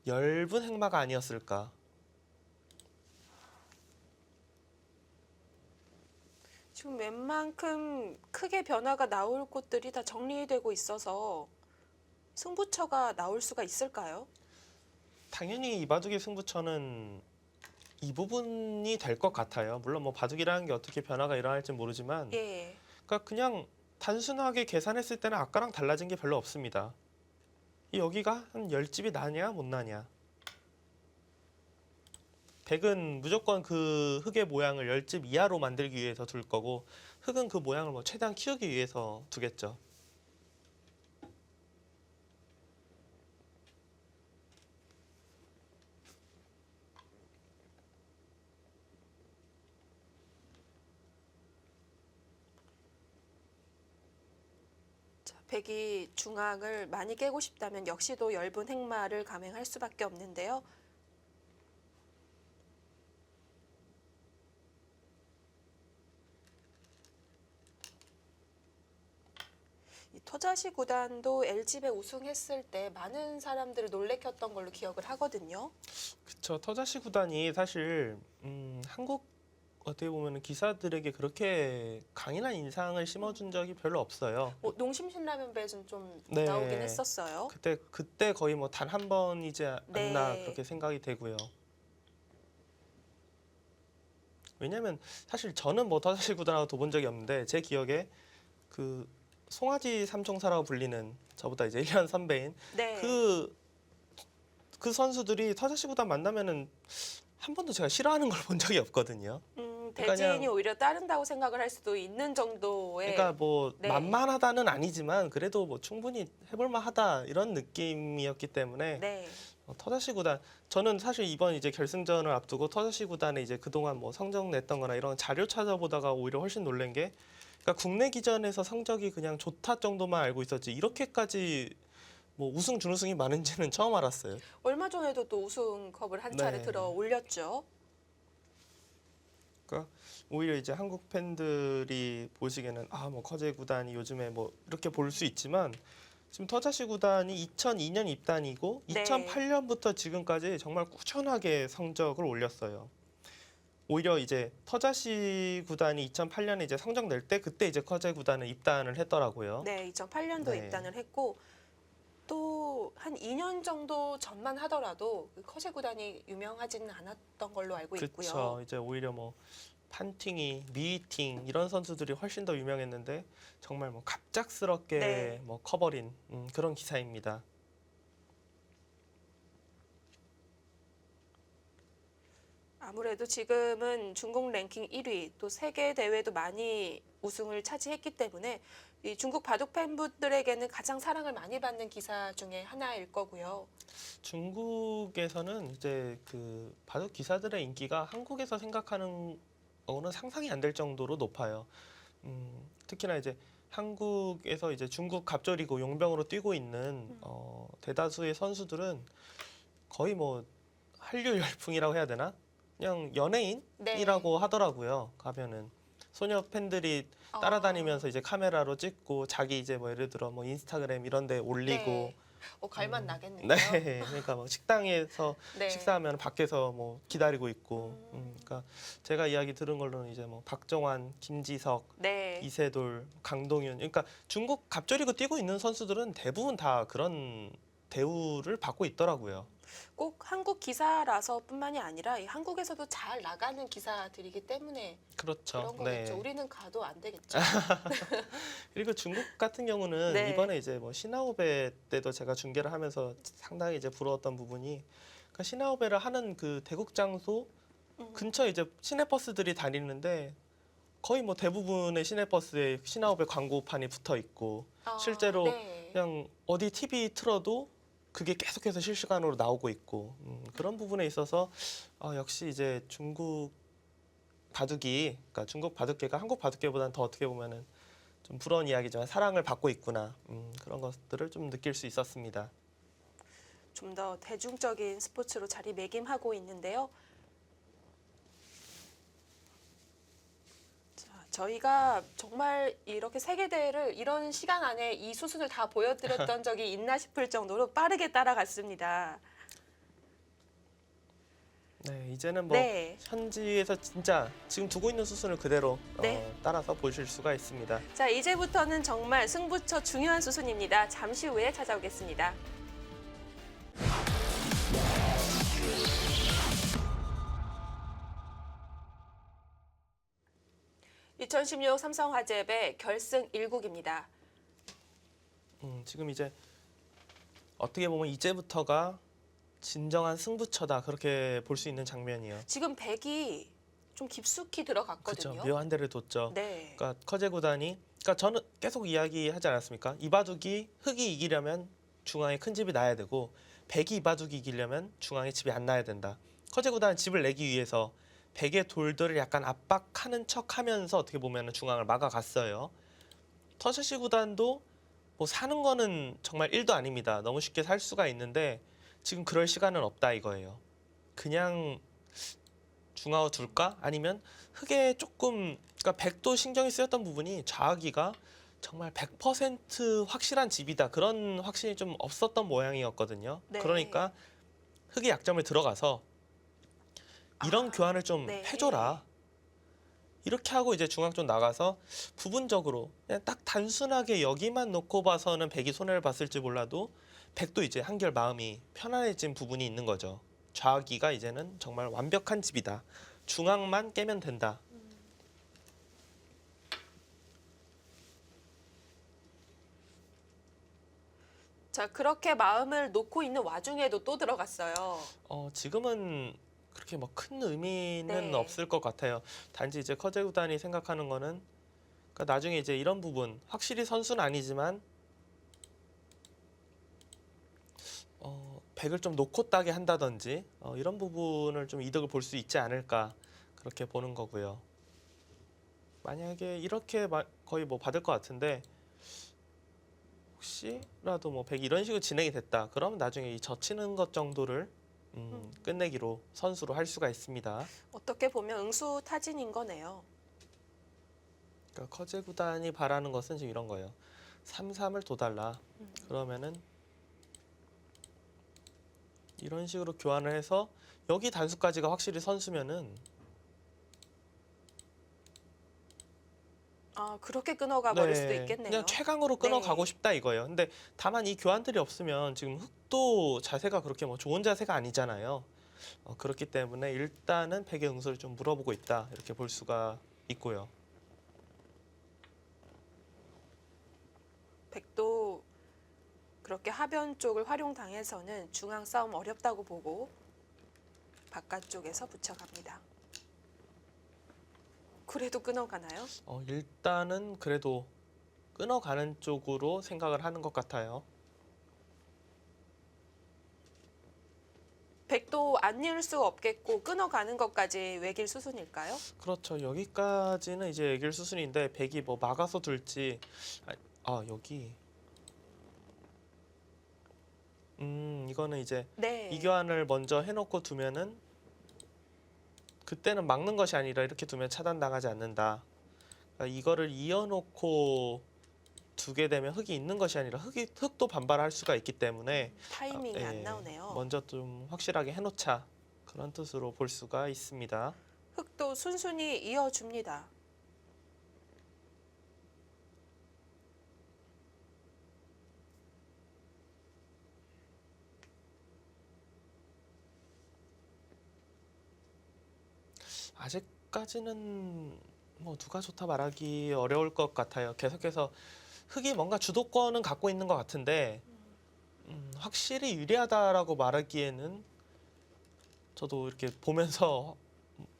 엷은 행마가 아니었을까. 지금 웬만큼 크게 변화가 나올 곳들이 다 정리되고 있어서 승부처가 나올 수가 있을까요? 당연히 이 바둑의 승부처는 이 부분이 될 것 같아요. 물론 뭐 바둑이라는 게 어떻게 변화가 일어날지 모르지만 예. 그러니까 그냥 단순하게 계산했을 때는 아까랑 달라진 게 별로 없습니다. 이 여기가 한 10집이 나냐 못 나냐. 덱은 무조건 그 흙의 모양을 10집 이하로 만들기 위해서 둘 거고 흙은 그 모양을 뭐 최대한 키우기 위해서 두겠죠. 자, 백이 중앙을 많이 깨고 싶다면 역시도 엷은 행마를 감행할 수밖에 없는데요. 이 토자시 구단도 LG배 우승했을 때 많은 사람들을 놀래켰던 걸로 기억을 하거든요. 그쵸. 터자시 구단이 사실 한국 어떻게 보면 기사들에게 그렇게 강인한 인상을 심어준 적이 별로 없어요. 뭐 농심신라면 배는 좀 네. 나오긴 했었어요. 그때 거의 뭐 단 한 번이지 않나 네. 그렇게 생각이 되고요. 왜냐면 사실 저는 뭐 터자시 구단하고 둬본 적이 없는데 제 기억에 그 송아지 삼총사라고 불리는 저보다 이제 1년 선배인 네. 그 선수들이 터자시 구단 만나면은 한 번도 제가 싫어하는 걸 본 적이 없거든요. 그러니까 대진이 그냥- 오히려 따른다고 생각을 할 수도 있는 정도의 그러니까 뭐 네. 만만하다는 아니지만 그래도 뭐 충분히 해볼만하다 이런 느낌이었기 때문에 네. 터자시 구단 저는 사실 이번 이제 결승전을 앞두고 터자시 구단에 이제 그동안 뭐 성적 냈던거나 이런 자료 찾아보다가 오히려 훨씬 놀란 게 그러니까 국내 기전에서 성적이 그냥 좋다 정도만 알고 있었지 이렇게까지 뭐 우승 준우승이 많은지는 처음 알았어요. 얼마 전에도 또 우승컵을 한 차례 네. 들어 올렸죠. 그러니까 오히려 이제 한국 팬들이 보시기에는 아 뭐 커제 구단이 요즘에 뭐 이렇게 볼 수 있지만 지금 터자시 구단이 2002년 입단이고 네. 2008년부터 지금까지 정말 꾸준하게 성적을 올렸어요. 오히려 이제 터자시 구단이 2008년에 이제 성적 낼 때 그때 이제 커제 구단에 입단을 했더라고요. 네, 2008년도 네. 입단을 했고 또 한 2년 정도 전만 하더라도 그 커세 구단이 유명하지는 않았던 걸로 알고 있고요. 그렇죠. 이제 오히려 뭐 판팅이, 미팅 이런 선수들이 훨씬 더 유명했는데 정말 뭐 갑작스럽게 네. 뭐 커버린 그런 기사입니다. 아무래도 지금은 중국 랭킹 1위, 또 세계 대회도 많이 우승을 차지했기 때문에 이 중국 바둑 팬분들에게는 가장 사랑을 많이 받는 기사 중에 하나일 거고요. 중국에서는 이제 그 바둑 기사들의 인기가 한국에서 생각하는 거는 상상이 안 될 정도로 높아요. 특히나 이제 한국에서 이제 중국 갑절이고 용병으로 뛰고 있는 대다수의 선수들은 거의 뭐 한류 열풍이라고 해야 되나? 그냥 연예인이라고 하더라고요. 가면은 소녀 팬들이 따라다니면서 이제 카메라로 찍고 자기 이제 뭐 예를 들어 뭐 인스타그램 이런 데 올리고 네. 갈맛 나겠네요. 네, 그러니까 뭐 식당에서 네. 식사하면 밖에서 뭐 기다리고 있고, 그러니까 제가 이야기 들은 걸로는 이제 뭐 박정환, 김지석, 네. 이세돌, 강동윤, 그러니까 중국 갑절이고 뛰고 있는 선수들은 대부분 다 그런 대우를 받고 있더라고요. 꼭 한국 기사라서뿐만이 아니라 이 한국에서도 잘 나가는 기사들이기 때문에 그렇죠. 그런 거겠죠. 우리는 가도 안 되겠죠. 그리고 중국 같은 경우는 네. 이번에 이제 뭐 시나오베 때도 제가 중계를 하면서 상당히 이제 부러웠던 부분이 그러니까 시나오베를 하는 그 대국 장소 근처에 이제 시내버스들이 다니는데 거의 뭐 대부분의 시내버스에 시나오베 광고판이 붙어 있고 실제로 네. 그냥 어디 TV 틀어도 그게 계속해서 실시간으로 나오고 있고 그런 부분에 있어서 역시 이제 중국 바둑이 그러니까 중국 바둑계가 한국 바둑계보다는 더 어떻게 보면은 좀 부러운 이야기지만 사랑을 받고 있구나 그런 것들을 좀 느낄 수 있었습니다. 좀 더 대중적인 스포츠로 자리매김하고 있는데요. 자, 저희가 정말 이렇게 세계대회를 이런 시간 안에 이 수순을 다 보여드렸던 적이 있나 싶을 정도로 빠르게 따라갔습니다. 네, 이제는 뭐 네. 현지에서 진짜 지금 두고 있는 수순을 그대로 네. 따라서 보실 수가 있습니다. 자, 이제부터는 정말 승부처 중요한 수순입니다. 잠시 후에 찾아오겠습니다. 2016 삼성화재배 결승 1국입니다. 지금 이제 어떻게 보면 이제부터가 진정한 승부처다 그렇게 볼 수 있는 장면이에요. 지금 백이 좀 깊숙이 그렇죠. 들어갔거든요. 묘한 데를 뒀죠. 네. 그러니까 커제 구단이 그러니까 저는 계속 이야기하지 않았습니까? 이바둑이 흑이 이기려면 중앙에 큰 집이 나야 되고 백이 이바둑이 이기려면 중앙에 집이 안 나야 된다. 커제 구단은 집을 내기 위해서 백의 돌들을 약간 압박하는 척하면서 어떻게 보면 중앙을 막아갔어요. 터샤시 구단도 뭐 사는 거는 정말 1도 아닙니다. 너무 쉽게 살 수가 있는데 지금 그럴 시간은 없다 이거예요. 그냥 중앙으로 둘까? 아니면 흑에 조금 그러니까 백도 신경이 쓰였던 부분이 좌기가 정말 100% 확실한 집이다. 그런 확신이 좀 없었던 모양이었거든요. 네. 그러니까 흑의 약점을 들어가서 이런 교환을 좀 네. 해줘라. 이렇게 하고 이제 중앙 쪽 나가서 부분적으로 그냥 딱 단순하게 여기만 놓고 봐서는 백이 손해를 봤을지 몰라도 백도 이제 한결 마음이 편안해진 부분이 있는 거죠. 좌기가 이제는 정말 완벽한 집이다. 중앙만 깨면 된다. 자, 그렇게 마음을 놓고 있는 와중에도 또 들어갔어요. 지금은 그렇게 뭐 큰 의미는 네. 없을 것 같아요. 단지 이제 커제 구단이 생각하는 거는 그러니까 나중에 이제 이런 부분 확실히 선수는 아니지만 백을 좀 놓고 따게 한다든지 이런 부분을 좀 이득을 볼 수 있지 않을까 그렇게 보는 거고요. 만약에 이렇게 거의 뭐 받을 것 같은데 혹시라도 뭐 백이 이런 식으로 진행이 됐다. 그러면 나중에 이 젖히는 것 정도를 끝내기로 선수로 할 수가 있습니다. 어떻게 보면 응수타진인 거네요. 그러니까 커제 구단이 바라는 것은 지금 이런 거예요. 3-3을 둬달라. 그러면은 이런 식으로 교환을 해서 여기 단수까지가 확실히 선수면은 아, 그렇게 끊어가 버릴 수도 있겠네요. 그냥 최강으로 끊어가고 네. 싶다 이거예요. 근데 다만 이 교환들이 없으면 지금 흑도 자세가 그렇게 뭐 좋은 자세가 아니잖아요. 그렇기 때문에 일단은 백의 응수를 좀 물어보고 있다 이렇게 볼 수가 있고요. 백도 그렇게 하변 쪽을 활용당해서는 중앙 싸움 어렵다고 보고 바깥쪽에서 붙여갑니다. 그래도 끊어가나요? 일단은 그래도 끊어가는 쪽으로 생각을 하는 것 같아요. 백도 안 이을 수 없겠고 끊어가는 것까지 외길 수순일까요? 그렇죠. 여기까지는 이제 애길 수순인데 백이 뭐 막아서 둘지 여기 이거는 이제 네. 이 교환을 먼저 해놓고 두면은 그때는 막는 것이 아니라 이렇게 두면 차단당하지 않는다. 그러니까 이거를 이어놓고 두게 되면 흑이 있는 것이 아니라 흑도 반발할 수가 있기 때문에 타이밍이 안 나오네요. 먼저 좀 확실하게 해놓자 그런 뜻으로 볼 수가 있습니다. 흑도 순순히 이어줍니다. 아직까지는 뭐 누가 좋다 말하기 어려울 것 같아요. 계속해서 흑이 뭔가 주도권은 갖고 있는 것 같은데 확실히 유리하다라고 말하기에는 저도 이렇게 보면서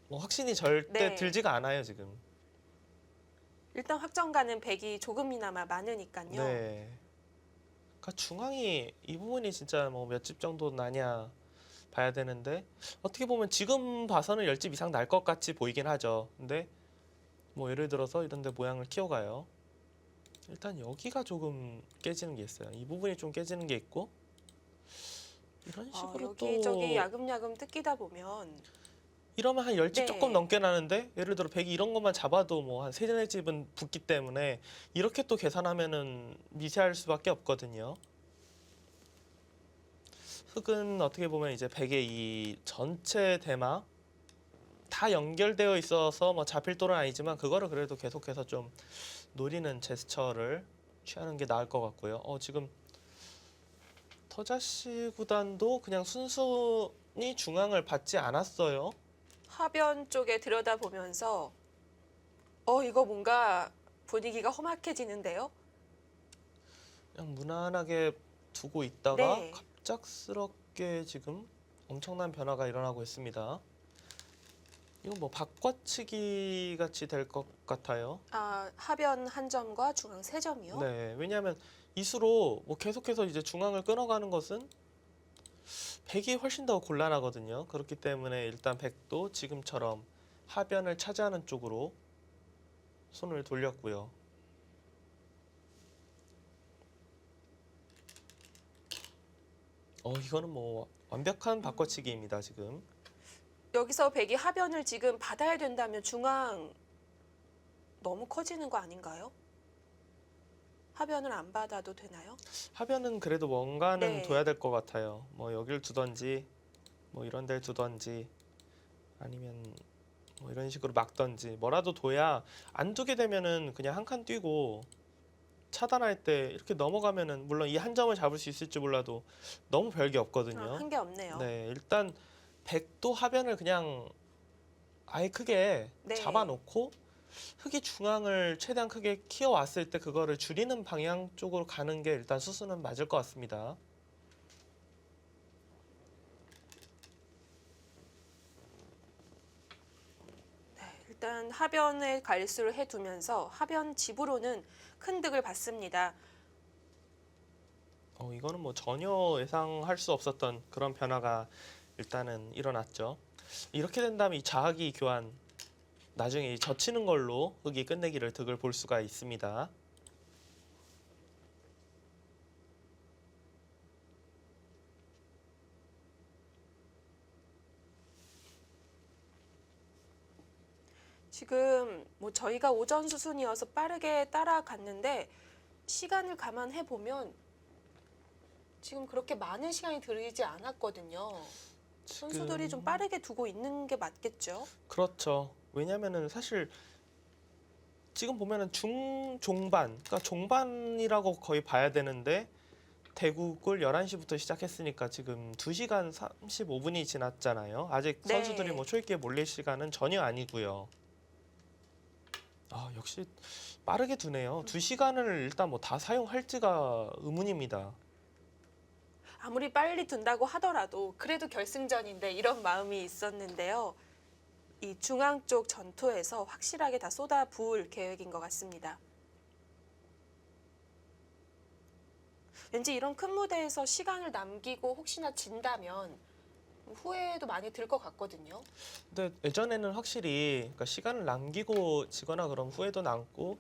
뭐 확신이 절대 네. 들지가 않아요 지금. 일단 확정가는 백이 조금이나마 많으니까요. 네. 그러니까 중앙이 이 부분이 진짜 뭐 몇 집 정도 나냐 봐야 되는데 어떻게 보면 지금 봐서는 10집 이상 날 것 같이 보이긴 하죠. 근데 뭐 예를 들어서 이런 데 모양을 키워가요. 일단 여기가 조금 깨지는 게 있어요. 이 부분이 좀 깨지는 게 있고 이런 식으로 여기저기 또 야금야금 뜯기다 보면 이러면 한 10집 네. 조금 넘게 나는데 예를 들어 100이 이런 것만 잡아도 뭐 한 3-4집은 붙기 때문에 이렇게 또 계산하면은 미세할 수밖에 없거든요. 흑은 어떻게 보면 이제 100의 이 전체 대마 다 연결되어 있어서 뭐 잡힐 돌은 아니지만 그거를 그래도 계속해서 좀 노리는 제스처를 취하는 게 나을 것 같고요. 지금 터자시 구단도 그냥 순순히 중앙을 받지 않았어요. 하변 쪽에 들여다보면서 이거 뭔가 분위기가 험악해지는데요. 그냥 무난하게 두고 있다가 네. 갑작스럽게 지금 엄청난 변화가 일어나고 있습니다. 이거 뭐 바꿔치기 같이 될 것 같아요. 하변 한 점과 중앙 세 점이요. 네, 왜냐하면 이 수로 뭐 계속해서 이제 중앙을 끊어가는 것은 백이 훨씬 더 곤란하거든요. 그렇기 때문에 일단 백도 지금처럼 하변을 차지하는 쪽으로 손을 돌렸고요. 이거는 뭐 완벽한 바꿔치기입니다, 지금. 여기서 백이 하변을 지금 받아야 된다면 중앙 너무 커지는 거 아닌가요? 하변을 안 받아도 되나요? 하변은 그래도 뭔가는 네. 둬야 될 것 같아요. 뭐 여길 두던지, 뭐 이런 데를 두던지, 아니면 뭐 이런 식으로 막던지 뭐라도 둬야 안 두게 되면은 그냥 한 칸 뛰고 차단할 때 이렇게 넘어가면은 물론 이 한 점을 잡을 수 있을지 몰라도 너무 별게 없거든요. 한 게 없네요. 네, 일단 백도 하변을 그냥 아예 크게 네. 잡아놓고 흑이 중앙을 최대한 크게 키워왔을 때 그거를 줄이는 방향 쪽으로 가는 게 일단 수수는 맞을 것 같습니다. 일단 하변의 갈수를 해두면서 하변 집으로는 큰 득을 받습니다. 이거는 뭐 전혀 예상할 수 없었던 그런 변화가 일단은 일어났죠. 이렇게 된다면 이 자하기 교환 나중에 이 젖히는 걸로 흑이 끝내기를 득을 볼 수가 있습니다. 지금 뭐 저희가 오전 수순이어서 빠르게 따라갔는데 시간을 감안해 보면 지금 그렇게 많은 시간이 들이지 않았거든요. 선수들이 좀 빠르게 두고 있는 게 맞겠죠? 그렇죠. 왜냐면은 사실 지금 보면은 중종반, 그러니까 종반이라고 거의 봐야 되는데 대국을 11시부터 시작했으니까 지금 2시간 35분이 지났잖아요. 아직 네. 선수들이 뭐 초입기에 몰릴 시간은 전혀 아니고요. 역시 빠르게 두네요. 2시간을 일단 뭐 다 사용할지가 의문입니다. 아무리 빨리 둔다고 하더라도 그래도 결승전인데 이런 마음이 있었는데요. 이 중앙 쪽 전투에서 확실하게 다 쏟아 부을 계획인 것 같습니다. 왠지 이런 큰 무대에서 시간을 남기고 혹시나 진다면 후회도 많이 들 것 같거든요. 근데 예전에는 확실히 그러니까 시간을 남기고 지거나 그런 후회도 남고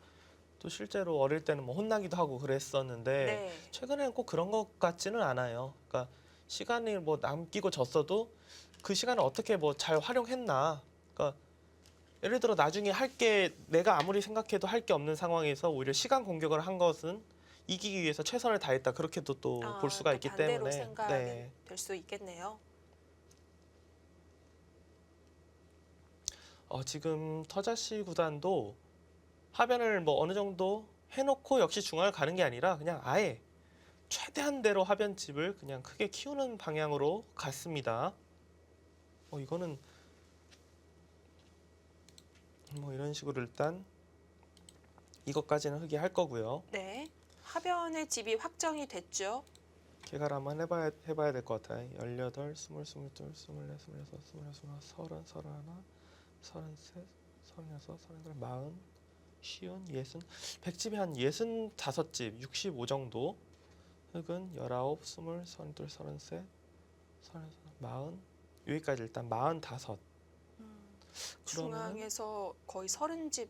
또 실제로 어릴 때는 뭐 혼나기도 하고 그랬었는데 네. 최근에는 꼭 그런 것 같지는 않아요. 그러니까 시간이 뭐 남기고 졌어도 그 시간을 어떻게 뭐 잘 활용했나. 그러니까 예를 들어 나중에 할 게 내가 아무리 생각해도 할 게 없는 상황에서 오히려 시간 공격을 한 것은 이기기 위해서 최선을 다했다. 그렇게도 또 볼 수가 또 있기 반대로 때문에 생각이 네. 될 수 있겠네요. 지금 터자시 구단도 하변을 뭐 어느 정도 해놓고 역시 중앙을 가는 게 아니라 그냥 아예 최대한대로 하변집을 그냥 크게 키우는 방향으로 갔습니다. 이거는 뭐 이런 식으로 일단 이것까지는 흑이 할 거고요. 네. 하변의 집이 확정이 됐죠. 개가를 한번 해봐야 될 것 같아요. 18, 20, 22, 24, 26, 27, 30, 31, 33, 36, 38, 40, 50, 60, 백집이 한 65집, 65 정도. 흑은 19, 20, 32, 33, 34, 40, 여기까지 일단 45. 중앙에서 거의 30집은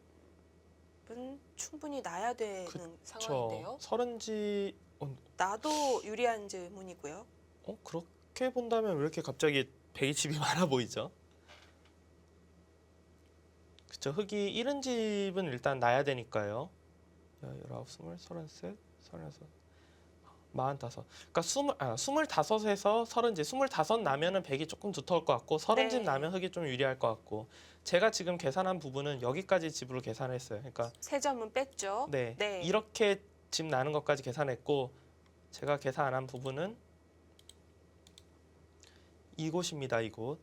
충분히 나야 되는 상황인데요. 30집 나도 유리한 질문이고요. 그렇게 본다면 왜 이렇게 갑자기 백이 집이 많아 보이죠? 그쵸, 흑이 잃은 집은 일단 나야 되니까요. 19, 20, 33, 36, 45. 그러니까 25에서 30집, 25 나면은 백이 조금 두터울 것 같고 30집 네. 나면 흑이 좀 유리할 것 같고 제가 지금 계산한 부분은 여기까지 집으로 계산했어요. 그러니까 세 점은 뺐죠. 네, 네. 이렇게 집 나는 것까지 계산했고 제가 계산한 부분은 이곳입니다.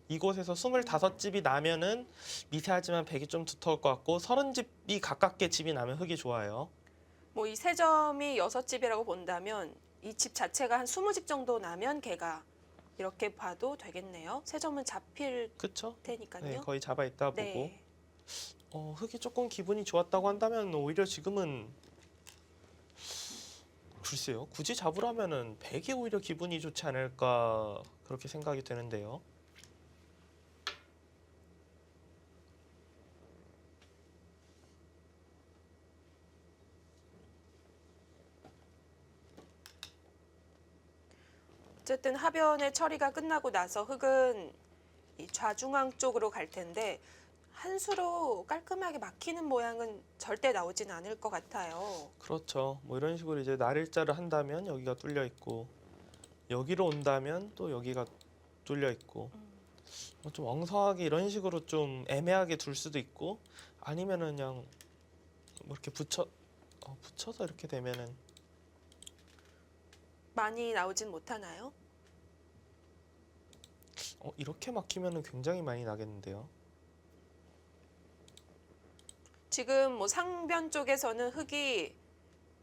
이곳에서 25집이 나면은 미세하지만 백이 좀 두터울 것 같고 30집이 가깝게 집이 나면 흙이 좋아요. 뭐 이 세 점이 6집이라고 본다면 이 집 자체가 한 20집 정도 나면 걔가 이렇게 봐도 되겠네요. 세 점은 잡힐 그쵸? 테니까요. 네, 거의 잡아 있다 보고. 네. 흙이 조금 기분이 좋았다고 한다면 오히려 지금은 글쎄요. 굳이 잡으라면은 백이 오히려 기분이 좋지 않을까 그렇게 생각이 되는데요. 어쨌든 하변의 처리가 끝나고 나서 흙은 이 좌중앙 쪽으로 갈 텐데 한 수로 깔끔하게 막히는 모양은 절대 나오진 않을 것 같아요. 그렇죠. 뭐 이런 식으로 이제 날일자를 한다면 여기가 뚫려 있고 여기로 온다면 또 여기가 뚫려 있고 뭐좀 엉성하게 이런 식으로 좀 애매하게 둘 수도 있고 아니면은 그냥 뭐 이렇게 붙여서 이렇게 되면은 많이 나오진 못하나요? 이렇게 막히면은 굉장히 많이 나겠는데요. 지금 뭐 상변 쪽에서는 흙이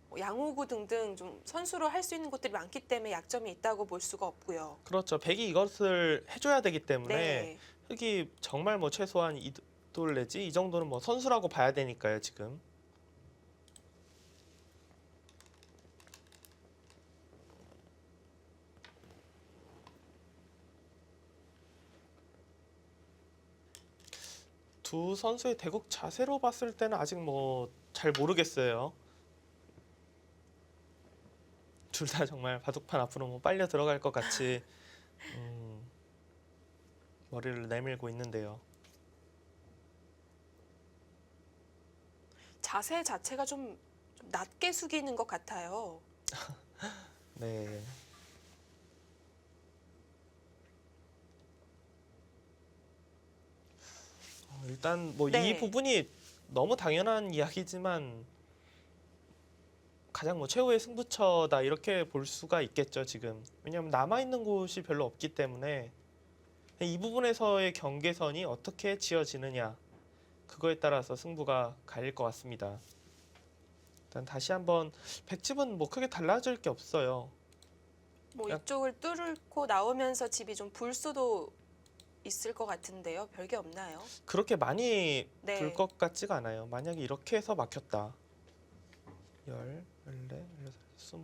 뭐 양호구 등등 좀 선수로 할 수 있는 곳들이 많기 때문에 약점이 있다고 볼 수가 없고요. 그렇죠. 백이 이것을 해줘야 되기 때문에 네. 흙이 정말 뭐 최소한 이돌 내지 이 정도는 뭐 선수라고 봐야 되니까요. 지금. 두 선수의 대국 자세로 봤을 때는 아직 뭐 잘 모르겠어요. 둘 다 정말 바둑판 앞으로 뭐 빨려 들어갈 것 같이 머리를 내밀고 있는데요. 자세 자체가 좀 낮게 숙이는 것 같아요. 네. 일단 뭐 이 네. 부분이 너무 당연한 이야기지만 가장 뭐 최후의 승부처다 이렇게 볼 수가 있겠죠 지금. 왜냐하면 남아 있는 곳이 별로 없기 때문에 이 부분에서의 경계선이 어떻게 지어지느냐 그거에 따라서 승부가 갈릴 것 같습니다. 일단 다시 한번 백집은 뭐 크게 달라질 게 없어요. 뭐 야. 이쪽을 뚫고 나오면서 집이 좀 불 수도 있을 것 같은데요. 별게 없나요? 그렇게 많이 네. 불 것 같지가 않아요. 만약에 이렇게 해서 막혔다. 10, 14, 16, 20, 24,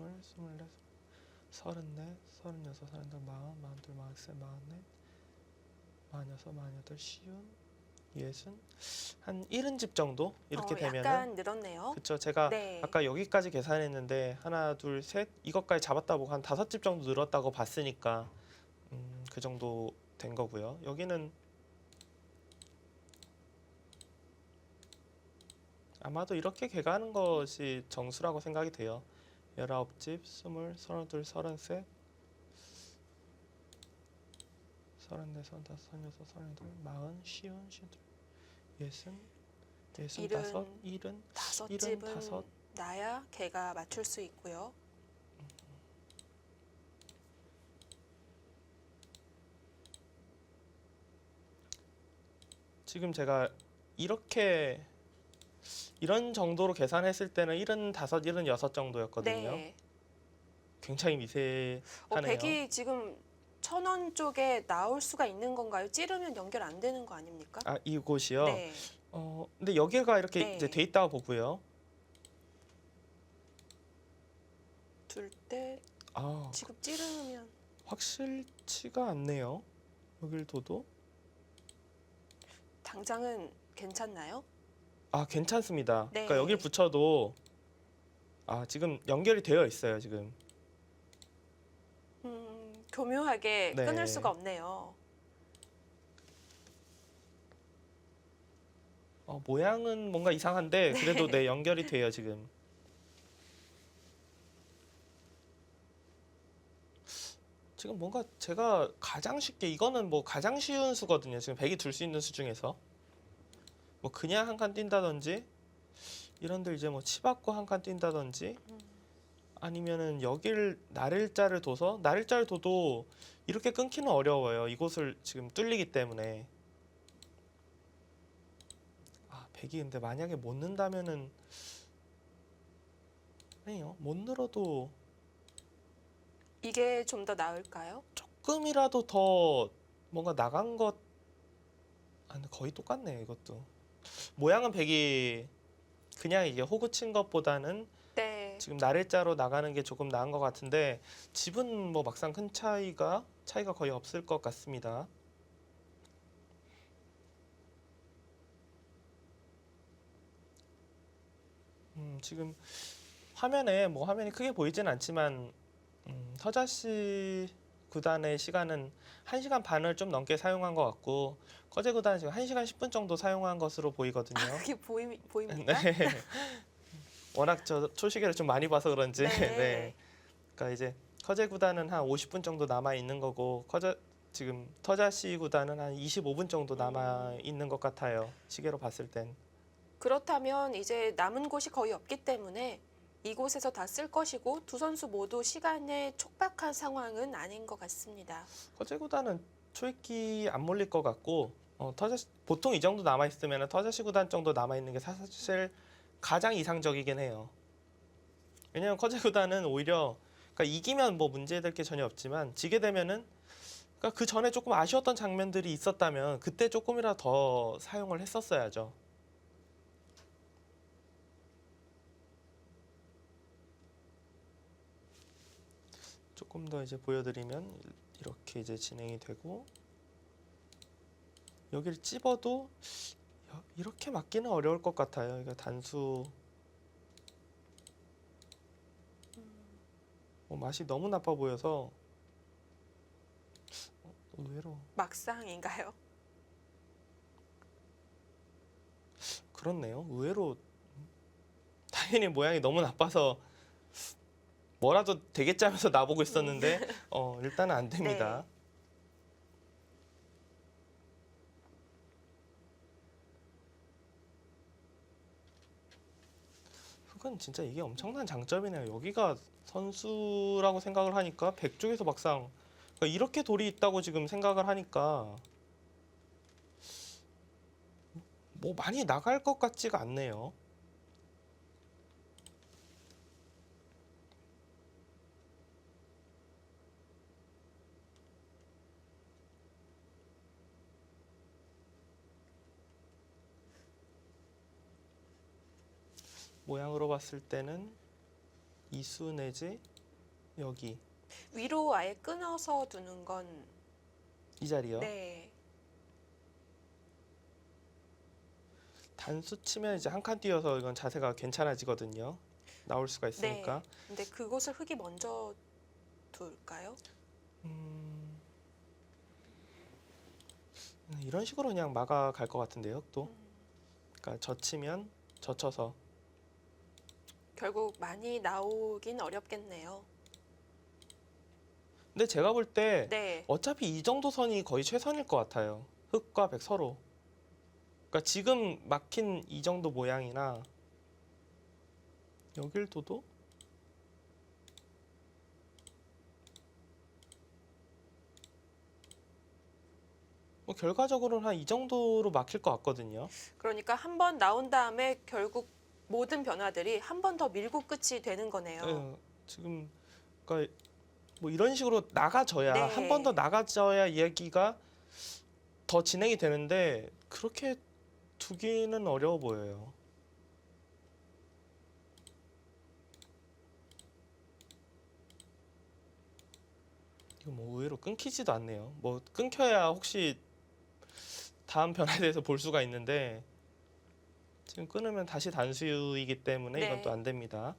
34, 36, 38, 40, 42, 43, 44, 46, 48, 쉬운, 60, 한 70집 정도 이렇게 되면은 약간 늘었네요. 그쵸. 제가 네. 아까 여기까지 계산했는데 하나, 둘, 셋 이것까지 잡았다 보고 한 5집 정도 늘었다고 봤으니까 그 정도 된 거고요. 여기는 아마도 이렇게 개가는 것이 정수라고 생각이 돼요. 19집, 20, 32, 33, 34, 35, 36, 38, 40, 50, 52, 60, 65, 70, 다섯 75. 집은 나야 걔가 맞출 수 있고요. 지금 제가 이런 정도로 계산했을 때는 75, 76 정도였거든요. 네. 굉장히 미세하네요. 백이 지금 1000원 쪽에 나올 수가 있는 건가요? 찌르면 연결 안 되는 거 아닙니까? 아, 이곳이요? 네. 근데 여기가 이렇게 네. 이제 돼 있다고 보고요. 둘 때 아, 지금 찌르면 확실치가 않네요. 여길 둬도. 당장은 괜찮나요? 아, 괜찮습니다. 네. 그러니까 여길 붙여도 지금 연결이 되어 있어요, 지금. 교묘하게 네. 끊을 수가 없네요. 모양은 뭔가 이상한데 그래도 네, 연결이 돼요, 지금. 지금 뭔가 제가 가장 쉽게 이거는 뭐 가장 쉬운 수거든요. 지금 백이 둘 수 있는 수 중에서. 뭐 그냥 한 칸 뛴다든지 이런데 이제 뭐 치 받고 한 칸 뛴다든지 아니면은 여길 나를자를 둬서 나를자를 둬도 이렇게 끊기는 어려워요. 이곳을 지금 뚫리기 때문에. 아, 백이 근데 만약에 못 넣는다면은 아니요. 못 늘어도 이게 좀 더 나을까요? 조금이라도 더 뭔가 나간 것. 아, 근데 거의 똑같네요, 이것도. 모양은 백이 그냥 이게 호구 친 것보다는 네. 지금 나를자로 나가는 게 조금 나은 것 같은데 집은 뭐 막상 큰 차이가 거의 없을 것 같습니다. 지금 화면에 뭐 화면이 크게 보이진 않지만 서자시 구단의 시간은 1시간 반을 좀 넘게 사용한 것 같고 거제 구단은 지금 1시간 10분 정도 사용한 것으로 보이거든요. 아, 그게 보입니까? 네. 워낙 저 초시계를 좀 많이 봐서 그런지 네. 네. 그러니까 이제 커제 구단은 한 50분 정도 남아 있는 거고 지금 터자시 구단은 한 25분 정도 남아 있는 것 같아요. 시계로 봤을 땐. 그렇다면 이제 남은 곳이 거의 없기 때문에 이곳에서 다 쓸 것이고 두 선수 모두 시간에 촉박한 상황은 아닌 것 같습니다. 커제 구단은 초읽기 안 몰릴 것 같고 보통 이 정도 남아 있으면 터자시 구단 정도 남아 있는 게 사실 가장 이상적이긴 해요. 왜냐면 커제 구단은 오히려 그러니까 이기면 뭐 문제될 게 전혀 없지만 지게 되면은 그러니까 그 전에 조금 아쉬웠던 장면들이 있었다면 그때 조금이라도 더 사용을 했었어야죠. 조금 더 이제 보여드리면 이렇게 이제 진행이 되고 여기를 찝어도 이렇게 맞기는 어려울 것 같아요. 이거 단수 맛이 너무 나빠 보여서 의외로 막상인가요? 그렇네요. 의외로 당연히 모양이 너무 나빠서 뭐라도 되겠지 하면서 나보고 있었는데 일단은 안 됩니다. 네. 흑은 진짜 이게 엄청난 장점이네요. 여기가 선수라고 생각을 하니까 백 쪽에서 막상 그러니까 이렇게 돌이 있다고 지금 생각을 하니까 뭐 많이 나갈 것 같지가 않네요. 모양으로 봤을 때는 이수 내지 여기 위로 아예 끊어서 두는 건 이 자리요. 네. 단수 치면 이제 한 칸 띄어서 이건 자세가 괜찮아지거든요. 나올 수가 있으니까. 네. 근데 그곳을 흙이 먼저 둘까요? 음, 이런 식으로 그냥 막아 갈 것 같은데요. 또 그러니까 젖히면 젖혀서 결국 많이 나오긴 어렵겠네요. 근데 제가 볼 때 네. 어차피 이 정도 선이 거의 최선일 것 같아요. 흑과 백 서로. 그러니까 지금 막힌 이 정도 모양이나 여길 둬도 뭐 결과적으로는 한 이 정도로 막힐 것 같거든요. 그러니까 한 번 나온 다음에 결국 모든 변화들이 한 번 더 밀고 끝이 되는 거네요. 지금 그러니까 뭐 이런 식으로 나가져야 한 번 더 네. 나가져야 이야기가 더 진행이 되는데 그렇게 두기는 어려워 보여요. 이거 뭐 의외로 끊기지도 않네요. 뭐 끊겨야 혹시 다음 변화에 대해서 볼 수가 있는데 지금 끊으면 다시 단수이기 때문에 이건 또 네. 안 됩니다.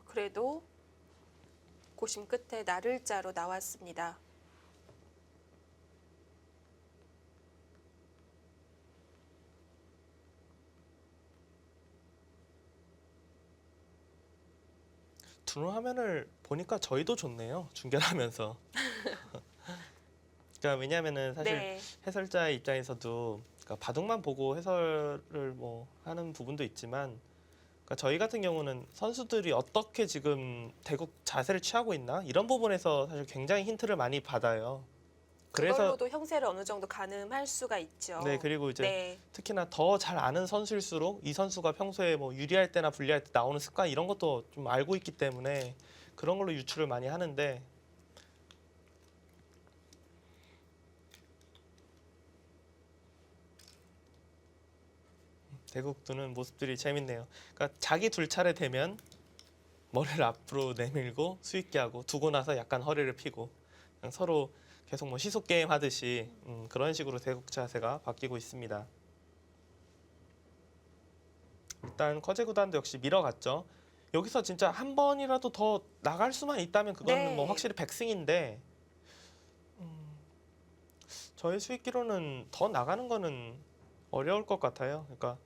그래도 고심 끝에 나를자로 나왔습니다. 드론 화면을 보니까 저희도 좋네요. 중계하면서. 그러니까 왜냐하면은 사실 네. 해설자의 입장에서도 그러니까 바둑만 보고 해설을 뭐 하는 부분도 있지만 그러니까 저희 같은 경우는 선수들이 어떻게 지금 대국 자세를 취하고 있나 이런 부분에서 사실 굉장히 힌트를 많이 받아요. 그래서 그걸로도 형세를 어느 정도 가늠할 수가 있죠. 네, 그리고 이제 네. 특히나 더 잘 아는 선수일수록 이 선수가 평소에 뭐 유리할 때나 불리할 때 나오는 습관 이런 것도 좀 알고 있기 때문에 그런 걸로 유출을 많이 하는데 대국 두는 모습들이 재밌네요. 그러니까 자기 둘 차례 되면 머리를 앞으로 내밀고 수익게 하고 두고 나서 약간 허리를 펴고 그냥 서로 계속 뭐 시속 게임 하듯이 그런 식으로 대국 자세가 바뀌고 있습니다. 일단 커제 구단도 역시 밀어갔죠. 여기서 진짜 한 번이라도 더 나갈 수만 있다면 그거는 뭐 네. 확실히 백승인데 저희 수익기로는 더 나가는 거는 어려울 것 같아요. 그러니까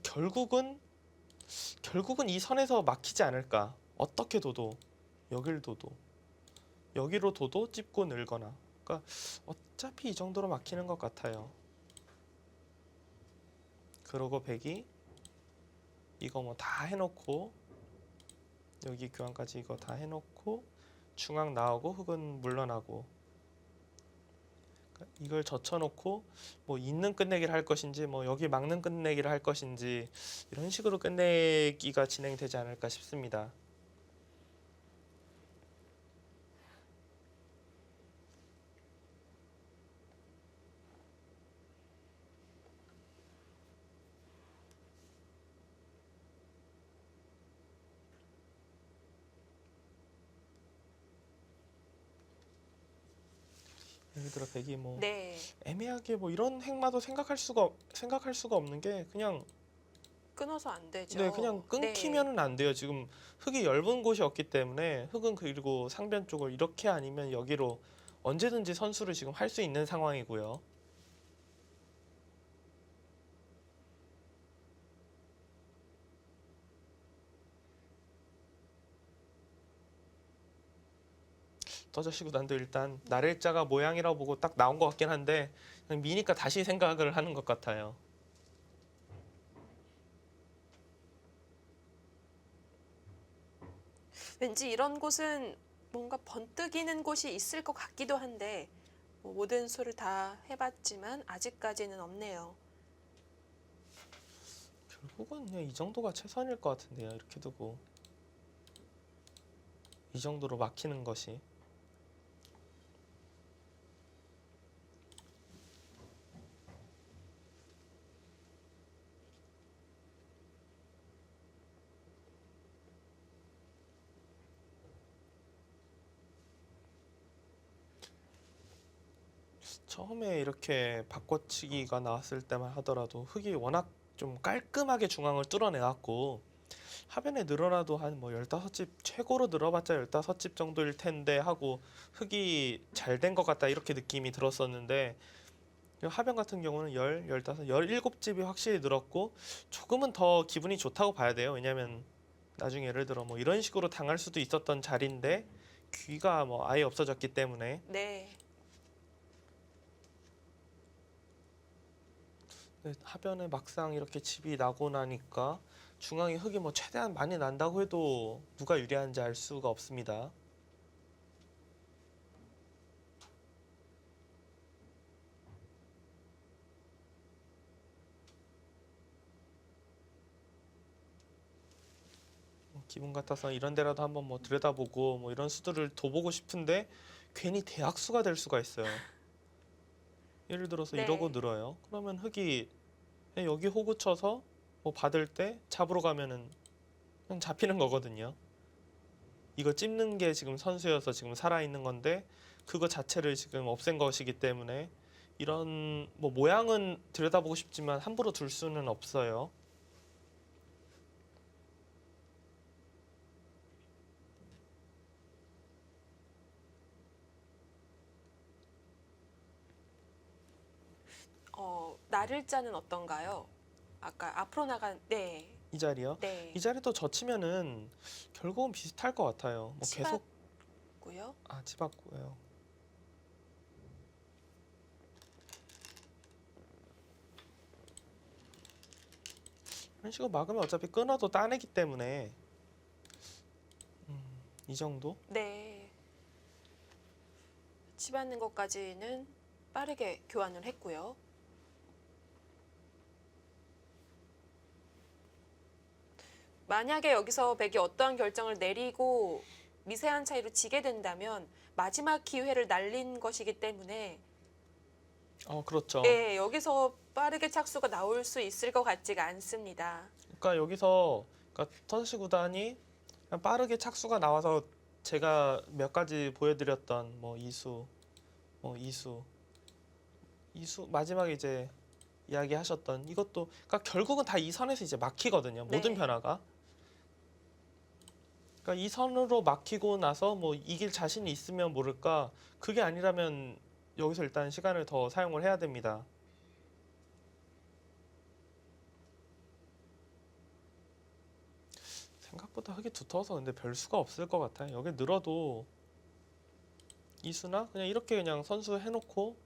결국은 이 선에서 막히지 않을까. 어떻게 둬도 여길 둬도 여기로 둬도 찝고 늘거나. 그러니까 어차피 이 정도로 막히는 것 같아요. 그러고 백이 이거 뭐 다 해놓고 여기 교환까지 이거 다 해놓고 중앙 나오고 흑은 물러나고 그러니까 이걸 젖혀놓고 뭐 있는 끝내기를 할 것인지 뭐 여기 막는 끝내기를 할 것인지 이런 식으로 끝내기가 진행되지 않을까 싶습니다. 예를 들어 백이 뭐 네. 애매하게 뭐 이런 행마도 생각할 수가 없는 게 그냥 끊어서 안 되죠. 네 그냥 네. 끊기면은 안 돼요. 지금 흙이 얇은 곳이 없기 때문에 흙은 그리고 상변 쪽을 이렇게 아니면 여기로 언제든지 선수를 지금 할 수 있는 상황이고요. 떠자시고 난도 일단 날일자가 모양이라고 보고 딱 나온 것 같긴 한데 그냥 미니까 다시 생각을 하는 것 같아요. 왠지 이런 곳은 뭔가 번뜩이는 곳이 있을 것 같기도 한데 뭐 모든 수를 다 해봤지만 아직까지는 없네요. 결국은 그냥 이 정도가 최선일 것 같은데요. 이렇게 두고 이 정도로 막히는 것이. 처음에 이렇게 바꿔치기가 나왔을 때만 하더라도 흙이 워낙 좀 깔끔하게 중앙을 뚫어내갖고 하변에 늘어나도 한 뭐 15집 최고로 늘어봤자 15집 정도일 텐데 하고 흙이 잘 된 것 같다 이렇게 느낌이 들었었는데 하변 같은 경우는 15, 17집이 확실히 늘었고 조금은 더 기분이 좋다고 봐야 돼요. 왜냐면 나중에 예를 들어 뭐 이런 식으로 당할 수도 있었던 자리인데 귀가 뭐 아예 없어졌기 때문에 네. 하변에 막상 이렇게 집이 나고 나니까 중앙에 흙이 뭐 최대한 많이 난다고 해도 누가 유리한지 알 수가 없습니다. 기분 같아서 이런 데라도 한번 뭐 들여다보고 뭐 이런 수들을 둬보고 싶은데 괜히 대학수가 될 수가 있어요. 예를 들어서 네. 이러고 늘어요. 그러면 흙이 그냥 여기 호구 쳐서 뭐 받을 때 잡으러 가면은 그냥 잡히는 거거든요. 이거 찝는 게 지금 선수여서 지금 살아있는 건데 그거 자체를 지금 없앤 것이기 때문에 이런 뭐 모양은 들여다보고 싶지만 함부로 둘 수는 없어요. 날일자는 어떤가요? 아까 앞으로 나간 네. 이 자리요. 네. 이 자리도 젖히면은 결국은 비슷할 것 같아요. 뭐 계속 고요. 치받고요. 이런 식으로 막으면 어차피 끊어도 따내기 때문에 이 정도? 네. 치받는 것까지는 빠르게 교환을 했고요. 만약에 여기서 백이 어떠한 결정을 내리고 미세한 차이로 지게 된다면 마지막 기회를 날린 것이기 때문에 그렇죠. 예, 여기서 빠르게 착수가 나올 수 있을 것 같지가 않습니다. 그러니까 여기서 그러니까 터시 구단이 그냥 빠르게 착수가 나와서 제가 몇 가지 보여드렸던 뭐 이수, 이수 마지막에 이제 이야기하셨던 이것도 그러니까 결국은 다 이 선에서 이제 막히거든요. 모든 네. 변화가. 그러니까 이 선으로 막히고 나서 뭐 이길 자신이 있으면 모를까 그게 아니라면 여기서 일단 시간을 더 사용을 해야 됩니다. 생각보다 흙이 두터워서 근데 별 수가 없을 것 같아요. 여기 늘어도 이수나 그냥 이렇게 그냥 선수 해놓고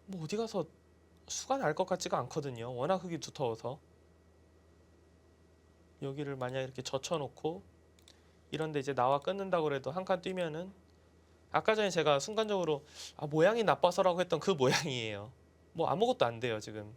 뭐 어디 가서 수가 날 것 같지가 않거든요. 워낙 흙이 두터워서 여기를 만약 이렇게 젖혀놓고 이런데 이제 나와 끊는다고 그래도 한 칸 뛰면은 아까 전에 제가 순간적으로 모양이 나빠서라고 했던 그 모양이에요. 뭐 아무것도 안 돼요 지금.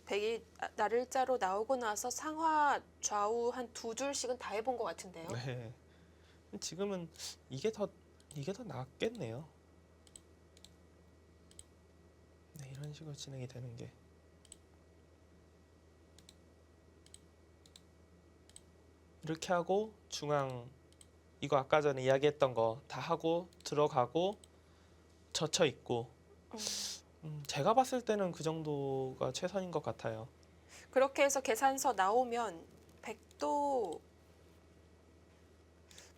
백이 날일자로 나오고 나서 상하 좌우 한 두 줄씩은 다 해본 것 같은데요. 네. 지금은 이게 더 낫겠네요. 네, 이런 식으로 진행이 되는 게. 이렇게 하고 중앙 이거 아까 전에 이야기했던 거 다 하고 들어가고 젖혀 있고 제가 봤을 때는 그 정도가 최선인 것 같아요. 그렇게 해서 계산서 나오면 백도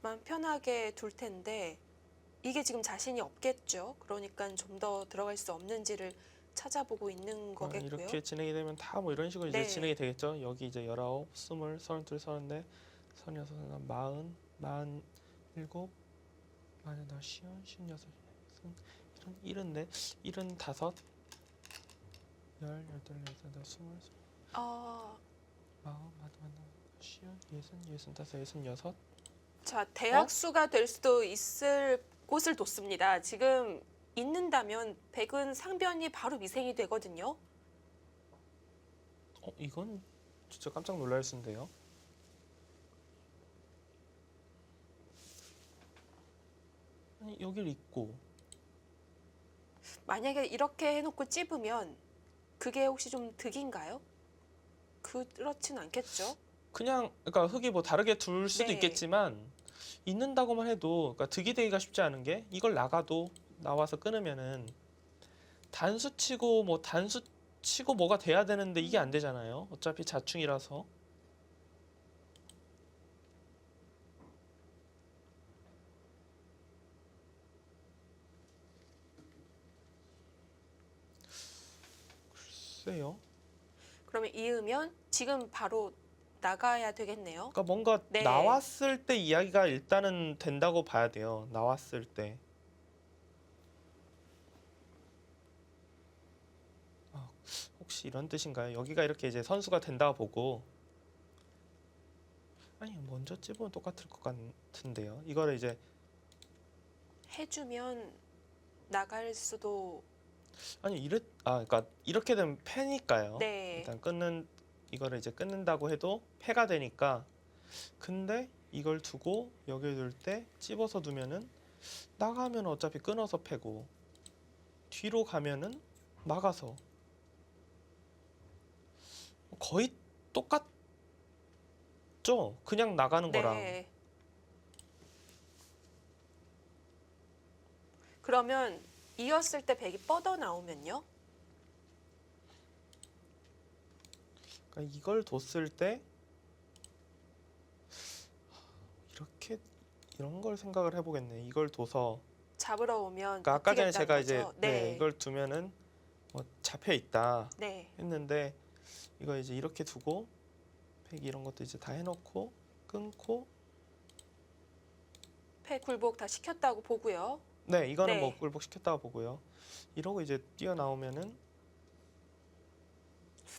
만 편하게 둘 텐데 이게 지금 자신이 없겠죠. 그러니까 좀 더 들어갈 수 없는지를 찾아보고 있는 거겠고요. 이렇게 진행이 되면 다 뭐 이런 식으로 이제 네. 진행이 되겠죠. 여기 이제 19, 20, 32, 34, 36, 40, 47, 48, 50, 56, 74, 75, 18, 19, 20, 어, 40, 60, 65, 66. 자, 대학수가 될 수도 있을 곳을 뒀습니다. 지금 있는다면 백은 상변이 바로 미생이 되거든요. 이건 진짜 깜짝 놀랄 수인데요. 아니, 여길 있고 만약에 이렇게 해놓고 찝으면 그게 혹시 좀 득인가요? 그렇진 않겠죠. 그냥 그러니까 흙이 뭐 다르게 둘 수도 네. 있겠지만 있는다고만 해도 그러니까 득이 되기가 쉽지 않은 게 이걸 나가도 나와서 끊으면은 단수 치고 뭐가 돼야 되는데 이게 안 되잖아요. 어차피 자충이라서. 글쎄요. 그러면 이으면 지금 바로 나가야 되겠네요. 그러니까 뭔가 네. 나왔을 때 이야기가 일단은 된다고 봐야 돼요. 나왔을 때. 혹시 이런 뜻인가요? 여기가 이렇게 이제 선수가 된다 보고 아니 먼저 찝으면 똑같을 것 같은데요. 이거를 이제 해주면 나갈 수도. 그러니까 이렇게 되면 패니까요. 네. 일단 이거를 이제 끊는다고 해도 패가 되니까. 근데 이걸 두고 여기에 둘 때 찝어서 두면은 나가면 어차피 끊어서 패고 뒤로 가면은 막아서 거의 똑같죠? 그냥 나가는 거랑. 네. 그러면 이었을 때 백이 뻗어 나오면요? 그러니까 이걸 뒀을 때 이렇게 이런 걸 생각을 해보겠네. 이걸 둬서 잡으러 오면 그러니까 아까 전에 버티겠다는 제가 이제 거죠? 이걸 두면은 잡혀 있다 네. 했는데 이거 이제 이렇게 두고 백이 이런 것도 이제 다 해놓고 끊고 패 굴복 다 시켰다고 보고요. 네 이거는 네. 뭐 굴복 시켰다고 보고요. 이러고 이제 뛰어나오면은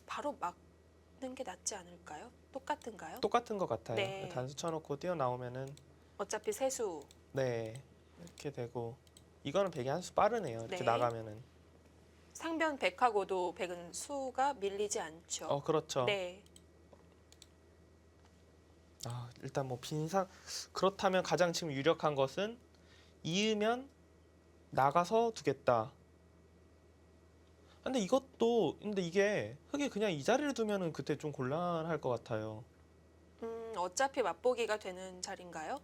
바로 막는 게 낫지 않을까요? 똑같은가요? 똑같은 것 같아요. 네. 단수 쳐놓고 뛰어나오면은 어차피 세수. 네 이렇게 되고 이거는 백이 한 수 빠르네요. 이렇게 네. 나가면은 상변 백하고도 백은 수가 밀리지 않죠. 그렇죠. 네. 일단 뭐 빈상 그렇다면 가장 지금 유력한 것은 이으면 나가서 두겠다. 근데 이게 흙이 그냥 이 자리를 두면은 그때 좀 곤란할 것 같아요. 어차피 맛보기가 되는 자리인가요?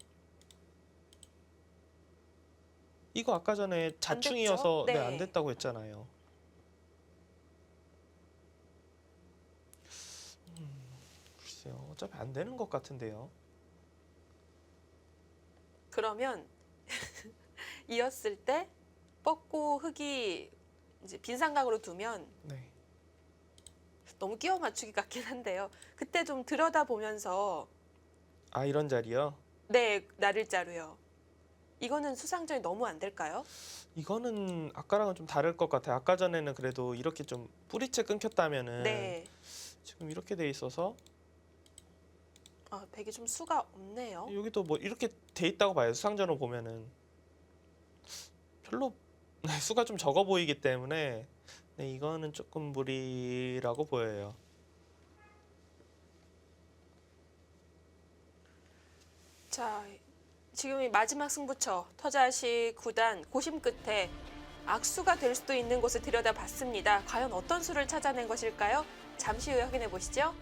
이거 아까 전에 자충이어서 됐죠? 네. 안 됐다고 했잖아요. 글쎄요. 어차피 안 되는 것 같은데요. 그러면 이었을 때 뻗고 흙이 이제 빈 삼각으로 두면 네. 너무 끼워 맞추기 같긴 한데요. 그때 좀 들여다보면서 이런 자리요? 네, 나를 자루요. 이거는 수상전이 너무 안 될까요? 이거는 아까랑은 좀 다를 것 같아요. 아까 전에는 그래도 이렇게 좀 뿌리채 끊겼다면은 네. 지금 이렇게 돼 있어서 백이 좀 수가 없네요. 여기도 뭐 이렇게 돼 있다고 봐요. 수상전으로 보면은 별로 수가 좀 적어 보이기 때문에 이거는 조금 무리라고 보여요. 자, 지금 이 마지막 승부처 터자시 9단 고심 끝에 악수가 될 수도 있는 곳을 들여다봤습니다. 과연 어떤 수를 찾아낸 것일까요? 잠시 후에 확인해 보시죠.